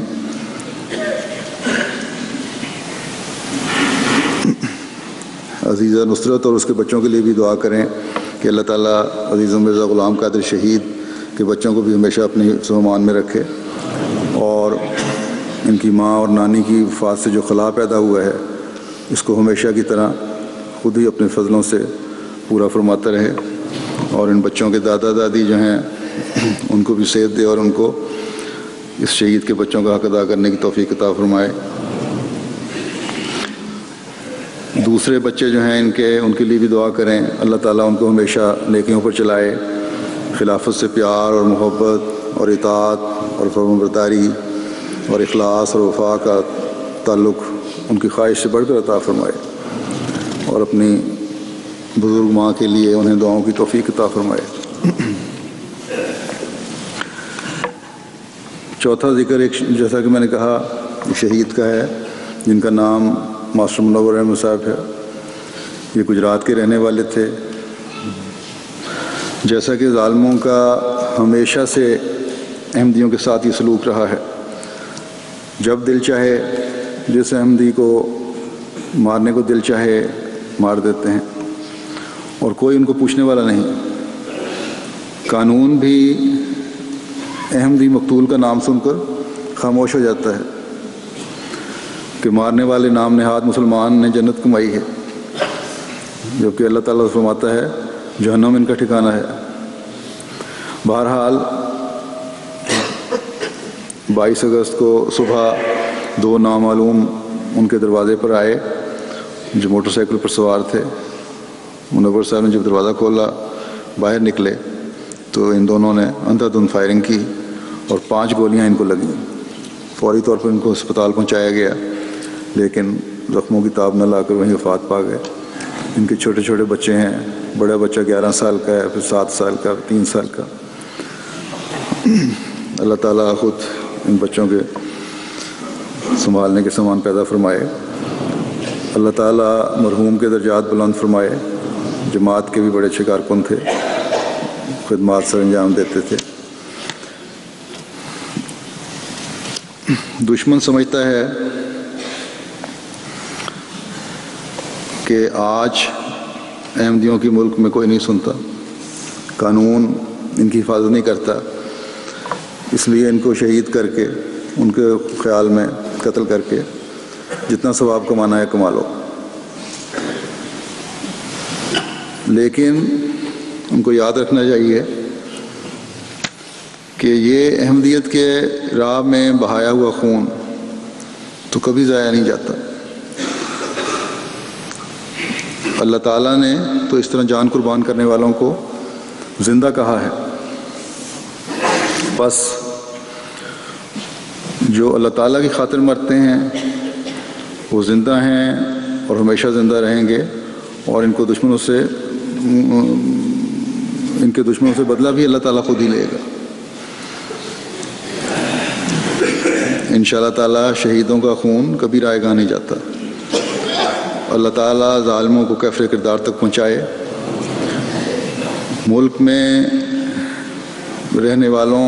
عزیزہ نصرت اور اس کے بچوں کے لیے بھی دعا کریں کہ اللہ تعالیٰ عزیز مرزا غلام قادر شہید کے بچوں کو بھی ہمیشہ اپنی سامان میں رکھے، اور ان کی ماں اور نانی کی وفات سے جو خلا پیدا ہوا ہے اس کو ہمیشہ کی طرح خود ہی اپنے فضلوں سے پورا فرماتا رہے. اور ان بچوں کے دادا دادی جو ہیں ان کو بھی صحت دے اور ان کو اس شہید کے بچوں کا حق ادا کرنے کی توفیق عطا فرمائے. دوسرے بچے جو ہیں ان کے لیے بھی دعا کریں. اللہ تعالیٰ ان کو ہمیشہ نیکیوں پر چلائے، خلافت سے پیار اور محبت اور اطاعت اور فرمانبرداری اور اخلاص اور وفا کا تعلق ان کی خواہش سے بڑھ کر عطا فرمائے، اور اپنی بزرگ ماں کے لیے انہیں دعاؤں کی توفیق عطا فرمائے. چوتھا ذکر ایک، جیسا کہ میں نے کہا، ایک شہید کا ہے جن کا نام ماسٹر منور احمد صاحب ہے. یہ گجرات کے رہنے والے تھے. جیسا کہ ظالموں کا ہمیشہ سے احمدیوں کے ساتھ یہ سلوک رہا ہے، جب دل چاہے جس احمدی کو مارنے کو دل چاہے مار دیتے ہیں، اور کوئی ان کو پوچھنے والا نہیں. قانون بھی احمدی مقتول کا نام سن کر خاموش ہو جاتا ہے کہ مارنے والے نام نہاد مسلمان نے جنت کمائی ہے، جبکہ اللہ تعالیٰ فرماتا ہے جہنم ان کا ٹھکانہ ہے. بہرحال 22 اگست کو صبح 2 نامعلوم ان کے دروازے پر آئے جو موٹر سائیکل پر سوار تھے. منور صاحب نے جب دروازہ کھولا باہر نکلے تو ان دونوں نے اندھا دھند فائرنگ کی اور 5 گولیاں ان کو لگیں. فوری طور پر ان کو ہسپتال پہنچایا گیا، لیکن زخموں کی تاب نہ لا کر وہیں وفات پا گئے. ان کے چھوٹے چھوٹے بچے ہیں. بڑا بچہ 11 سال کا ہے، پھر 7 سال کا، 3 سال کا. اللہ تعالیٰ خود ان بچوں کے سنبھالنے کے سامان پیدا فرمائے. اللہ تعالیٰ مرحوم کے درجات بلند فرمائے. جماعت کے بھی بڑے اچھے کارکن تھے، خدمات سر انجام دیتے تھے. دشمن سمجھتا ہے کہ آج احمدیوں کی ملک میں کوئی نہیں سنتا، قانون ان کی حفاظت نہیں کرتا، اس لیے ان کو شہید کر کے ان کے خیال میں قتل کر کے جتنا ثواب کمانا ہے کما لو، لیکن ان کو یاد رکھنا چاہیے کہ یہ احمدیت کے راہ میں بہایا ہوا خون تو کبھی ضائع نہیں جاتا۔ اللہ تعالیٰ نے تو اس طرح جان قربان کرنے والوں کو زندہ کہا ہے، بس جو اللہ تعالیٰ کی خاطر مرتے ہیں وہ زندہ ہیں اور ہمیشہ زندہ رہیں گے، اور ان کے دشمنوں سے بدلہ بھی اللہ تعالیٰ خود ہی لے گا۔ انشاءاللہ تعالیٰ شہیدوں کا خون کبھی رائے گاہ نہیں جاتا۔ اللہ تعالیٰ ظالموں کو کفر کردار تک پہنچائے، ملک میں رہنے والوں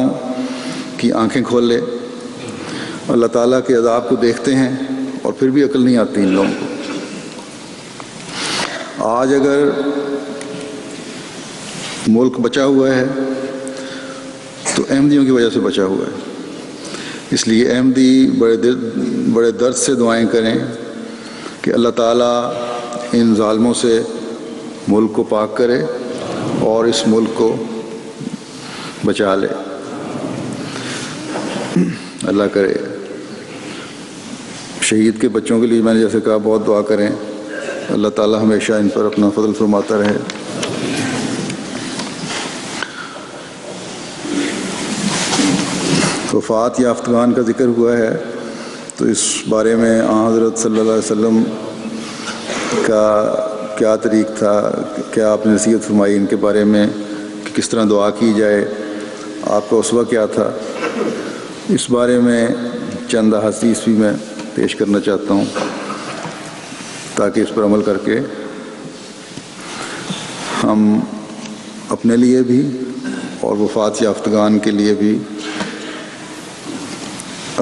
کی آنکھیں کھولے۔ اللہ تعالیٰ کے عذاب کو دیکھتے ہیں اور پھر بھی عقل نہیں آتی ان لوگوں کو۔ آج اگر ملک بچا ہوا ہے تو احمدیوں کی وجہ سے بچا ہوا ہے، اس لیے احمدی بڑے درد سے دعائیں کریں کہ اللہ تعالیٰ ان ظالموں سے ملک کو پاک کرے اور اس ملک کو بچا لے۔ اللہ کرے شہید کے بچوں کے لیے میں نے جیسے کہا بہت دعا کریں، اللہ تعالیٰ ہمیشہ ان پر اپنا فضل فرماتا رہے۔ وفات یافتگان کا ذکر ہوا ہے تو اس بارے میں حضرت صلی اللہ علیہ وسلم کا کیا طریق تھا، کیا آپ نے نصیحت فرمائی ان کے بارے میں کہ کس طرح دعا کی جائے، آپ کا اسوہ کیا تھا، اس بارے میں چند احادیث بھی میں پیش کرنا چاہتا ہوں تاکہ اس پر عمل کر کے ہم اپنے لیے بھی اور وفات یافتگان کے لیے بھی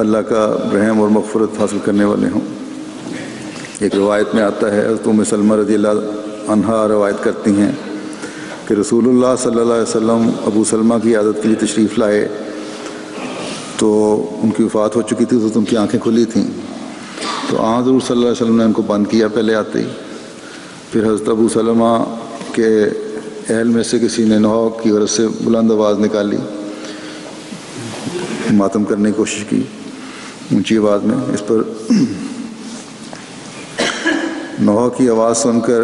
اللہ کا رحم اور مغفرت حاصل کرنے والے ہوں۔ ایک روایت میں آتا ہے، حضرت ام سلمہ رضی اللہ عنہا روایت کرتی ہیں کہ رسول اللہ صلی اللہ علیہ وسلم ابو سلمہ کی عیادت کے لیے تشریف لائے تو ان کی وفات ہو چکی تھی، تو ان کی آنکھیں کھلی تھیں، تو حضور صلی اللہ علیہ وسلم نے ان کو بند کیا پہلے آتے ہی۔ پھر حضرت ابو سلمہ کے اہل میں سے کسی نے نوح کی غرض سے بلند آواز نکالی، ماتم کرنے کی کوشش کی اونچی آواز میں۔ اس پر نوح کی آواز سن کر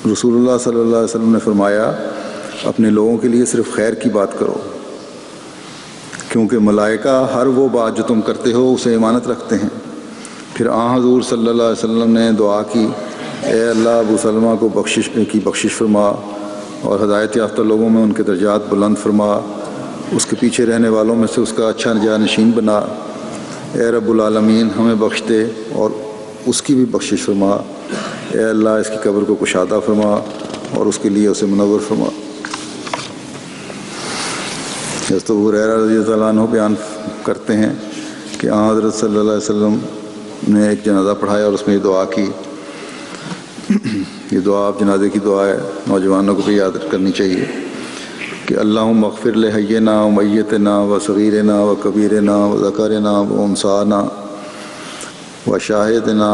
رسول اللہ صلی اللہ علیہ وسلم نے فرمایا، اپنے لوگوں کے لیے صرف خیر کی بات کرو، کیونکہ ملائکہ ہر وہ بات جو تم کرتے ہو اسے امانت رکھتے ہیں۔ پھر حضور صلی اللہ علیہ وسلم نے دعا کی، اے اللہ ابو سلمہ کو بخشش فرما اور ہدایت یافتہ لوگوں میں ان کے درجات بلند فرما، اس کے پیچھے رہنے والوں میں سے اس کا اچھا جانشین بنا، اے رب العالمین ہمیں بخش دے اور اس کی بھی بخشش فرما، اے اللہ اس کی قبر کو کشادہ فرما اور اس کے لیے اسے منور فرما۔ حضرت ابو ہریرہ رضی اللہ عنہ بیان کرتے ہیں کہ حضرت صلی اللہ علیہ وسلم نے ایک جنازہ پڑھایا اور اس میں یہ دعا کی۔ یہ دعا آپ جنازے کی دعا ہے، نوجوانوں کو بھی یاد کرنی چاہیے کہ اللہم اغفر لحینا و میتنا و صغیرنا و کبیرنا و ذکرنا و انثانا و شاہدنا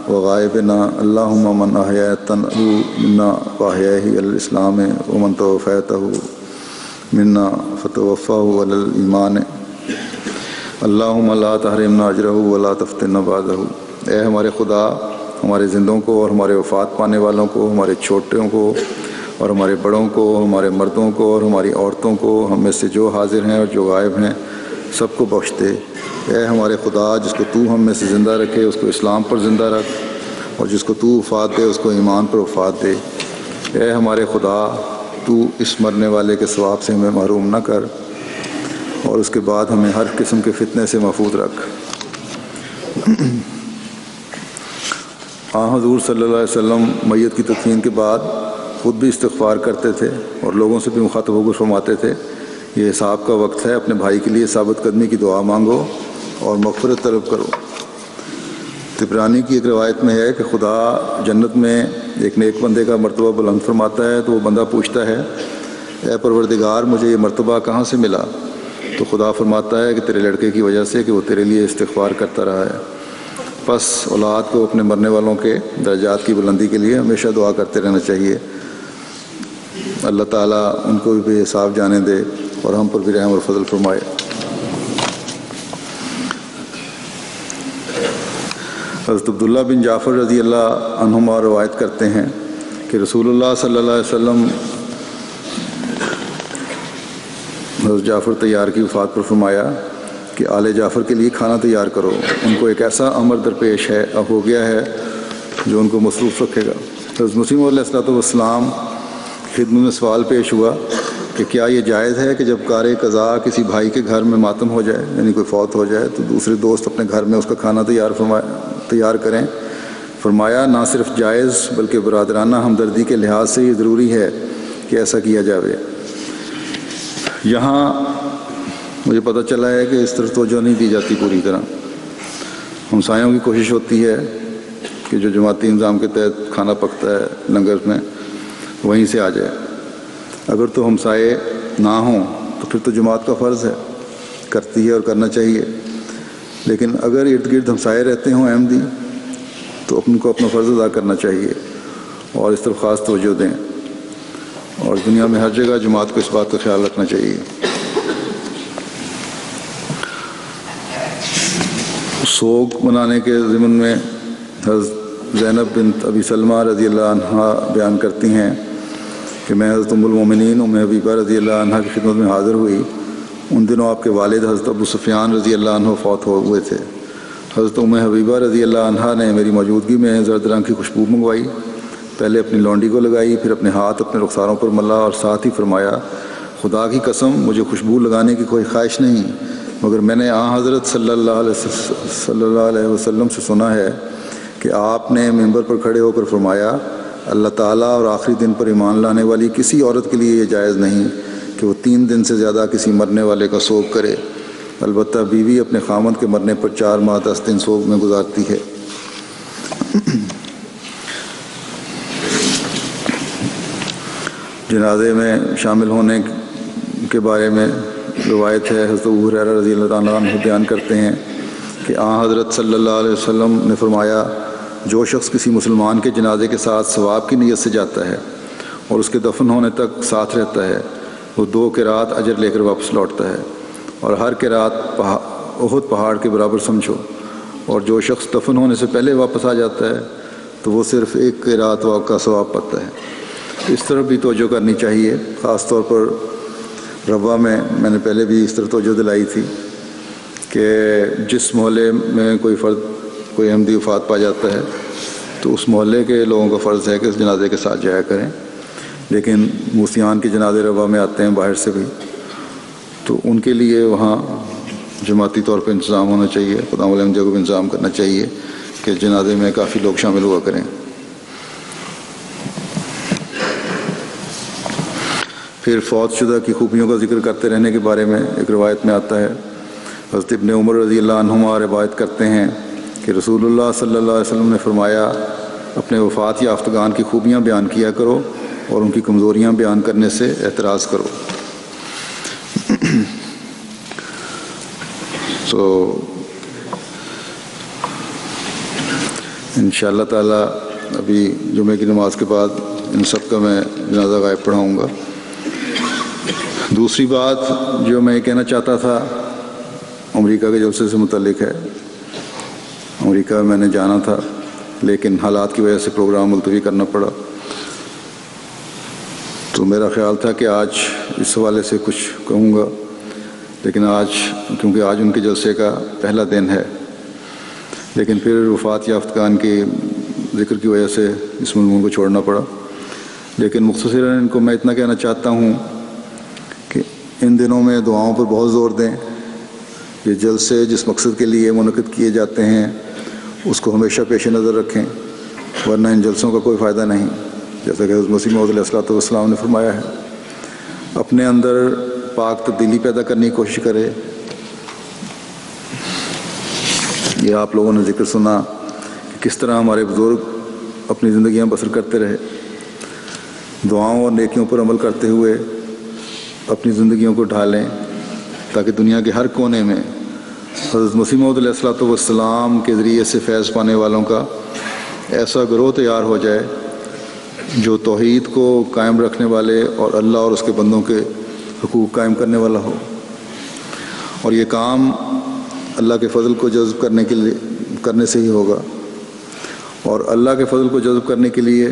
و غائبنا، اللہم من احییتہ منا فاحیہ علی الاسلام و من توفیتہ منا فتوفاہ علی الایمان، اللہم لا تحرمنا اجرہ ولا تفتنا بعدہ۔ اے ہمارے خدا، ہمارے زندوں کو اور ہمارے وفات پانے والوں کو، ہمارے چھوٹوں کو اور ہمارے بڑوں کو، ہمارے مردوں کو اور ہماری عورتوں کو، ہم میں سے جو حاضر ہیں اور جو غائب ہیں، سب کو بخش دے۔ اے ہمارے خدا، جس کو تو ہم میں سے زندہ رکھے اس کو اسلام پر زندہ رکھ، اور جس کو تو وفات دے اس کو ایمان پر وفات دے۔ اے ہمارے خدا، تو اس مرنے والے کے ثواب سے ہمیں محروم نہ کر، اور اس کے بعد ہمیں ہر قسم کے فتنے سے محفوظ رکھ۔ حضور صلی اللہ علیہ وسلم میت کی تدفین کے بعد خود بھی استغفار کرتے تھے اور لوگوں سے بھی مخاطب ہو کر فرماتے تھے، یہ حساب کا وقت ہے، اپنے بھائی کے لیے ثابت قدمی کی دعا مانگو اور مغفرت طلب کرو۔ طبرانی کی ایک روایت میں ہے کہ خدا جنت میں ایک نیک بندے کا مرتبہ بلند فرماتا ہے تو وہ بندہ پوچھتا ہے، اے پروردگار مجھے یہ مرتبہ کہاں سے ملا؟ تو تو خدا فرماتا ہے کہ تیرے لڑکے کی وجہ سے کہ وہ تیرے لیے استغفار کرتا رہا ہے، پس اولاد کو اپنے مرنے والوں کے درجات کی بلندی کے لیے ہمیشہ دعا کرتے رہنا چاہیے۔ اللہ تعالیٰ ان کو بھی بے حساب جانے دے اور ہم پر بھی رحم اور فضل فرمائے۔ حضرت عبداللہ بن جعفر رضی اللہ عنہما روایت کرتے ہیں کہ رسول اللہ صلی اللہ علیہ وسلم حضرت جعفر طیار کی وفات پر فرمایا کہ آل جعفر کے لیے کھانا تیار کرو، ان کو ایک ایسا امر درپیش ہے ہو گیا ہے جو ان کو مصروف رکھے گا۔ حضرت مسیم علیہ السلام کی خدمت میں سوال پیش ہوا کہ کیا یہ جائز ہے کہ جب کار قضا کسی بھائی کے گھر میں ماتم ہو جائے، یعنی کوئی فوت ہو جائے، تو دوسرے دوست اپنے گھر میں اس کا کھانا تیار کریں؟ فرمایا نہ صرف جائز بلکہ برادرانہ ہمدردی کے لحاظ سے یہ ضروری ہے کہ ایسا کیا جاوے۔ یہاں مجھے پتہ چلا ہے کہ اس طرف توجہ نہیں دی جاتی پوری طرح۔ ہمسایوں کی کوشش ہوتی ہے کہ جو جماعتی نظام کے تحت کھانا پکتا ہے لنگر میں وہیں سے آ جائے۔ اگر تو ہمسائے نہ ہوں تو پھر تو جماعت کا فرض ہے، کرتی ہے اور کرنا چاہیے، لیکن اگر ارد گرد ہمسائے رہتے ہوں احمدی تو ان کو اپنا فرض ادا کرنا چاہیے اور اس طرف خاص توجہ دیں، اور دنیا میں ہر جگہ جماعت کو اس بات کا خیال رکھنا چاہیے۔ سوگ منانے کے ضمن میں حضرت زینب بنت ابی سلمہ رضی اللہ عنہ بیان کرتی ہیں کہ میں حضرت ام المومنین ام حبیبہ رضی اللہ عنہ کی خدمت میں حاضر ہوئی۔ ان دنوں آپ کے والد حضرت ابو سفیان رضی اللہ عنہ فوت ہوئے تھے۔ حضرت ام حبیبہ رضی اللہ عنہ نے میری موجودگی میں زرد رنگ کی خوشبو منگوائی، پہلے اپنی لونڈی کو لگائی، پھر اپنے ہاتھ اپنے رخساروں پر ملا اور ساتھ ہی فرمایا خدا کی قسم مجھے خوشبو لگانے کی کوئی خواہش نہیں، مگر میں نے حضرت صلی اللہ علیہ وسلم سے سنا ہے کہ آپ نے ممبر پر کھڑے ہو کر فرمایا اللہ تعالیٰ اور آخری دن پر ایمان لانے والی کسی عورت کے لیے یہ جائز نہیں کہ وہ 3 دن سے زیادہ کسی مرنے والے کا سوگ کرے، البتہ بیوی اپنے خامند کے مرنے پر 4 ماہ 10 دن سوگ میں گزارتی ہے۔ جنازے میں شامل ہونے کے بارے میں روایت ہے، حضرت ابو ہریرہ رضی اللہ عنہ بیان کرتے ہیں کہ حضرت صلی اللہ علیہ وسلم نے فرمایا جو شخص کسی مسلمان کے جنازے کے ساتھ ثواب کی نیت سے جاتا ہے اور اس کے دفن ہونے تک ساتھ رہتا ہے وہ 2 قرات اجر لے کر واپس لوٹتا ہے، اور ہر قرات احد پہاڑ کے برابر سمجھو، اور جو شخص دفن ہونے سے پہلے واپس آ جاتا ہے تو وہ صرف 1 قرات کا ثواب پاتا ہے۔ اس طرف بھی توجہ کرنی چاہیے، خاص طور پر ربوہ میں نے پہلے بھی اس طرف توجہ دلائی تھی کہ جس محلے میں کوئی احمدی وفات پا جاتا ہے تو اس محلے کے لوگوں کا فرض ہے کہ اس جنازے کے ساتھ جایا کریں، لیکن موسیان کے جنازے ربوہ میں آتے ہیں باہر سے بھی، تو ان کے لیے وہاں جماعتی طور پہ انتظام ہونا چاہیے، خدا احمدیہ کو بھی انتظام کرنا چاہیے کہ جنازے میں کافی لوگ شامل ہوا کریں۔ پھر فوت شدہ کی خوبیوں کا ذکر کرتے رہنے کے بارے میں ایک روایت میں آتا ہے، حضرت ابن عمر رضی اللہ عنہما روایت کرتے ہیں کہ رسول اللہ صلی اللہ علیہ وسلم نے فرمایا اپنے وفات یافتگان کی خوبیاں بیان کیا کرو اور ان کی کمزوریاں بیان کرنے سے اعتراض کرو۔ تو انشاءاللہ تعالیٰ ابھی جمعہ کی نماز کے بعد ان سب کا میں جنازہ غائب پڑھاؤں گا۔ دوسری بات جو میں کہنا چاہتا تھا امریکہ کے جلسے سے متعلق ہے۔ امریکہ میں نے جانا تھا لیکن حالات کی وجہ سے پروگرام ملتوی کرنا پڑا، تو میرا خیال تھا کہ آج اس حوالے سے کچھ کہوں گا، لیکن کیونکہ آج ان کے جلسے کا پہلا دن ہے، لیکن پھر وفات یافتگان کی ذکر کی وجہ سے اس مضمون کو چھوڑنا پڑا۔ لیکن مختصراً ان کو میں اتنا کہنا چاہتا ہوں کہ ان دنوں میں دعاؤں پر بہت زور دیں۔ یہ جلسے جس مقصد کے لیے منعقد کیے جاتے ہیں اس کو ہمیشہ پیش نظر رکھیں، ورنہ ان جلسوں کا کوئی فائدہ نہیں، جیسا کہ حضرت مسیح موعود علیہ السلام نے فرمایا ہے۔ اپنے اندر پاک تبدیلی پیدا کرنے کی کوشش کرے۔ یہ آپ لوگوں نے ذکر سنا کہ کس طرح ہمارے بزرگ اپنی زندگیاں بسر کرتے رہے، دعاؤں اور نیکیوں پر عمل کرتے ہوئے اپنی زندگیوں کو ڈھالیں، تاکہ دنیا کے ہر کونے میں حضرت مسیح موعود علیہ الصلوۃ والسلام کے ذریعے سے فیض پانے والوں کا ایسا گروہ تیار ہو جائے جو توحید کو قائم رکھنے والے اور اللہ اور اس کے بندوں کے حقوق قائم کرنے والا ہو. اور یہ کام اللہ کے فضل کو جذب کرنے سے ہی ہوگا. اور اللہ کے فضل کو جذب کرنے کے لیے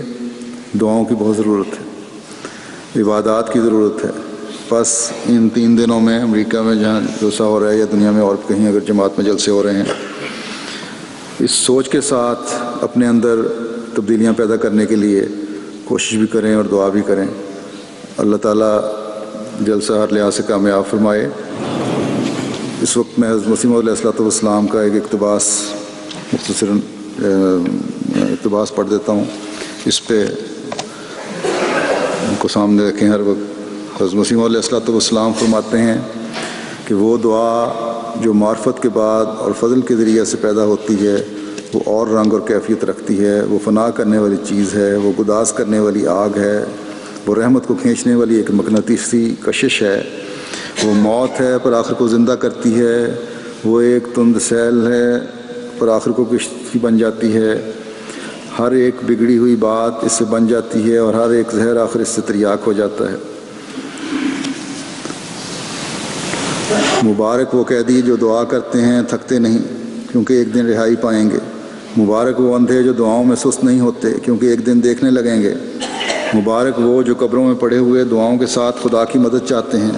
دعاؤں کی بہت ضرورت ہے، عبادات کی ضرورت ہے. بس ان 3 دنوں میں امریکہ میں جہاں جلسہ ہو رہا ہے یا دنیا میں اور کہیں اگر جماعت میں جلسے ہو رہے ہیں، اس سوچ کے ساتھ اپنے اندر تبدیلیاں پیدا کرنے کے لیے کوشش بھی کریں اور دعا بھی کریں. اللہ تعالیٰ جلسہ ہر لحاظ سے کامیاب فرمائے. اس وقت میں حضرت مسیح موعود علیہ الصلوۃ والسلام کا ایک اقتباس مختصراً اقتباس پڑھ دیتا ہوں. اس پہ ان کو سامنے رکھیں ہر وقت. حضرت مسیح موعود علیہ الصلوۃ والسلام فرماتے ہیں کہ وہ دعا جو معرفت کے بعد اور فضل کے ذریعے سے پیدا ہوتی ہے وہ اور رنگ اور کیفیت رکھتی ہے. وہ فنا کرنے والی چیز ہے، وہ گداز کرنے والی آگ ہے، وہ رحمت کو کھینچنے والی ایک مقناطیسی کشش ہے. وہ موت ہے پر آخر کو زندہ کرتی ہے. وہ ایک تند سیل ہے پر آخر کو کشتی بن جاتی ہے. ہر ایک بگڑی ہوئی بات اس سے بن جاتی ہے اور ہر ایک زہر آخر اس سے تریاک ہو جاتا ہے. مبارک وہ قیدی جو دعا کرتے ہیں تھکتے نہیں کیونکہ ایک دن رہائی پائیں گے. مبارک وہ اندھے جو دعاؤں میں سست نہیں ہوتے کیونکہ ایک دن دیکھنے لگیں گے. مبارک وہ جو قبروں میں پڑے ہوئے دعاؤں کے ساتھ خدا کی مدد چاہتے ہیں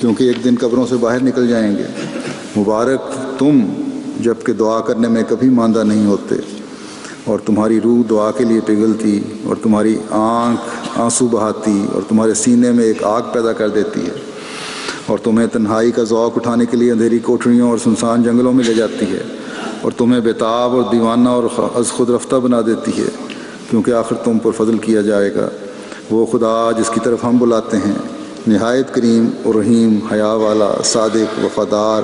کیونکہ ایک دن قبروں سے باہر نکل جائیں گے. مبارک تم جب کہ دعا کرنے میں کبھی ماندہ نہیں ہوتے اور تمہاری روح دعا کے لیے پگھلتی اور تمہاری آنکھ آنسو بہاتی اور تمہارے سینے میں ایک آگ پیدا کر دیتی ہے اور تمہیں تنہائی کا ذوق اٹھانے کے لیے اندھیری کوٹریوں اور سنسان جنگلوں میں لے جاتی ہے اور تمہیں بےتاب اور دیوانہ اور از خود رفتہ بنا دیتی ہے کیونکہ آخر تم پر فضل کیا جائے گا. وہ خدا جس کی طرف ہم بلاتے ہیں نہایت کریم اور رحیم، حیا والا، صادق، وفادار،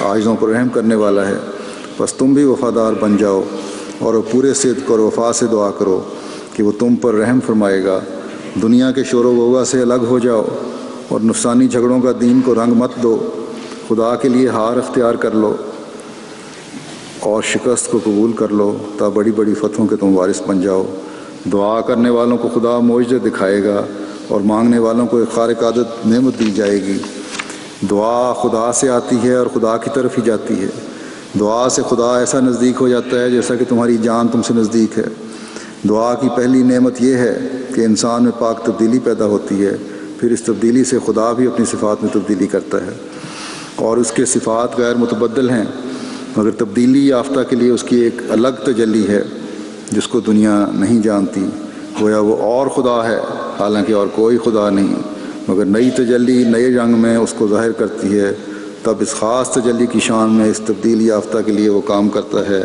عاجزوں پر رحم کرنے والا ہے. بس تم بھی وفادار بن جاؤ اور پورے صدق اور وفا سے دعا کرو کہ وہ تم پر رحم فرمائے گا. دنیا کے شور و غوغا سے الگ ہو جاؤ اور نفسانی جھگڑوں کا دین کو رنگ مت دو. خدا کے لیے ہار اختیار کر لو اور شکست کو قبول کر لو تا بڑی بڑی فتحوں کے تم وارث بن جاؤ. دعا کرنے والوں کو خدا معجزے دکھائے گا اور مانگنے والوں کو ایک خارق عادت نعمت دی جائے گی. دعا خدا سے آتی ہے اور خدا کی طرف ہی جاتی ہے. دعا سے خدا ایسا نزدیک ہو جاتا ہے جیسا کہ تمہاری جان تم سے نزدیک ہے. دعا کی پہلی نعمت یہ ہے کہ انسان میں پاک تبدیلی پیدا ہوتی ہے. پھر اس تبدیلی سے خدا بھی اپنی صفات میں تبدیلی کرتا ہے اور اس کے صفات غیر متبدل ہیں مگر تبدیلی یافتہ کے لیے اس کی ایک الگ تجلی ہے جس کو دنیا نہیں جانتی. گویا وہ اور خدا ہے حالانکہ اور کوئی خدا نہیں مگر نئی تجلی نئے رنگ میں اس کو ظاہر کرتی ہے. تب اس خاص تجلی کی شان میں اس تبدیلی یافتہ کے لیے وہ کام کرتا ہے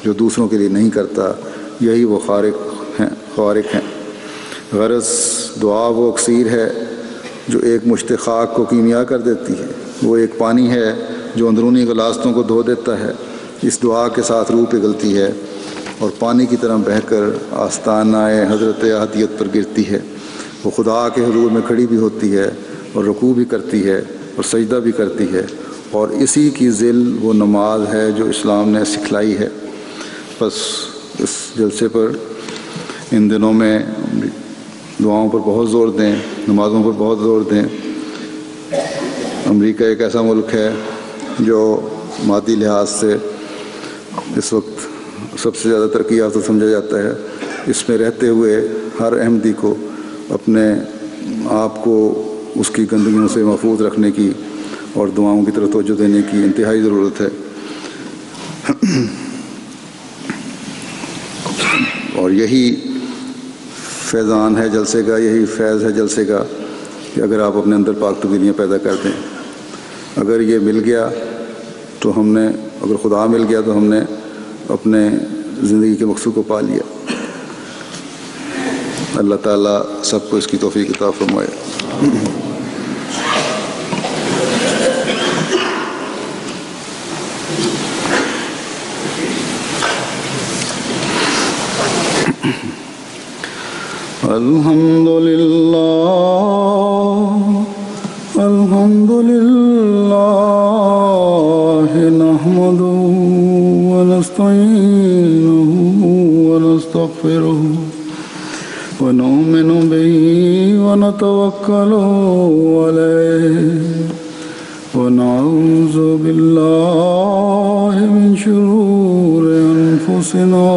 جو دوسروں کے لیے نہیں کرتا. یہی وہ خارق ہیں. غرض دعا وہ اکسیر ہے جو ایک مشت خاک کو کیمیا کر دیتی ہے. وہ ایک پانی ہے جو اندرونی غلاظتوں کو دھو دیتا ہے. اس دعا کے ساتھ روح پگھلتی ہے اور پانی کی طرح بہہ کر آستانہ حضرت احدیت پر گرتی ہے. وہ خدا کے حضور میں کھڑی بھی ہوتی ہے اور رکوع بھی کرتی ہے اور سجدہ بھی کرتی ہے اور اسی کی ذل وہ نماز ہے جو اسلام نے سکھلائی ہے. بس اس جلسے پر ان دنوں میں دعاؤں پر بہت زور دیں، نمازوں پر بہت زور دیں. امریکہ ایک ایسا ملک ہے جو مادی لحاظ سے اس وقت سب سے زیادہ ترقی یافتہ سمجھا جاتا ہے. اس میں رہتے ہوئے ہر احمدی کو اپنے آپ کو اس کی گندگیوں سے محفوظ رکھنے کی اور دعاؤں کی طرف توجہ دینے کی انتہائی ضرورت ہے. اور یہی فیضان ہے جلسے کا، یہی فیض ہے جلسے کا کہ اگر آپ اپنے اندر پاک تبدیلیاں پیدا کر دیں. اگر یہ مل گیا تو ہم نے، اگر خدا مل گیا تو ہم نے اپنے زندگی کے مقصود کو پا لیا. اللہ تعالیٰ سب کو اس کی توفیق عطا فرمائے. الحمدللہ الحمدللہ ونتوكل عليه ونعوذ بالله من شرور أنفسنا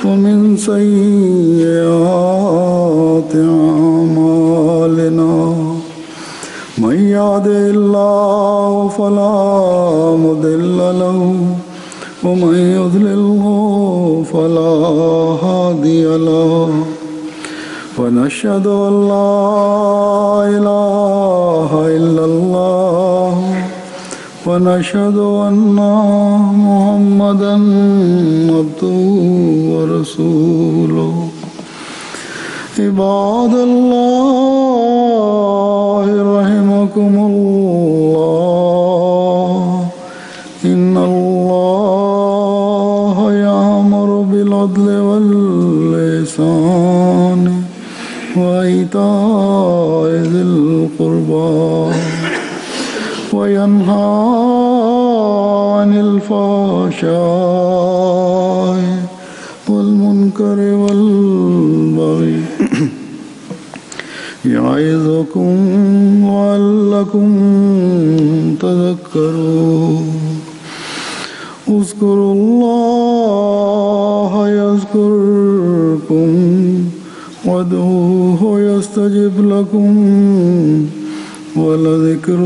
ومن سيئات أعمالنا من يهده الله فلا مضل له ومن يضلله فلا هادي له ونشهد أن لا إله إلا الله ونشهد أن محمدا عبده ورسوله عباد الله رحمكم الله إن الله يأمر بالعدل والإحسان وإيتاء ذي القربى وينهى عن الفحشاء والمنكر والبغي يعظكم لعلكم تذكرون اذكروا الله يذكركم وادعوه يستجب لكم ولذكر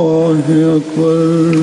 الله أكبر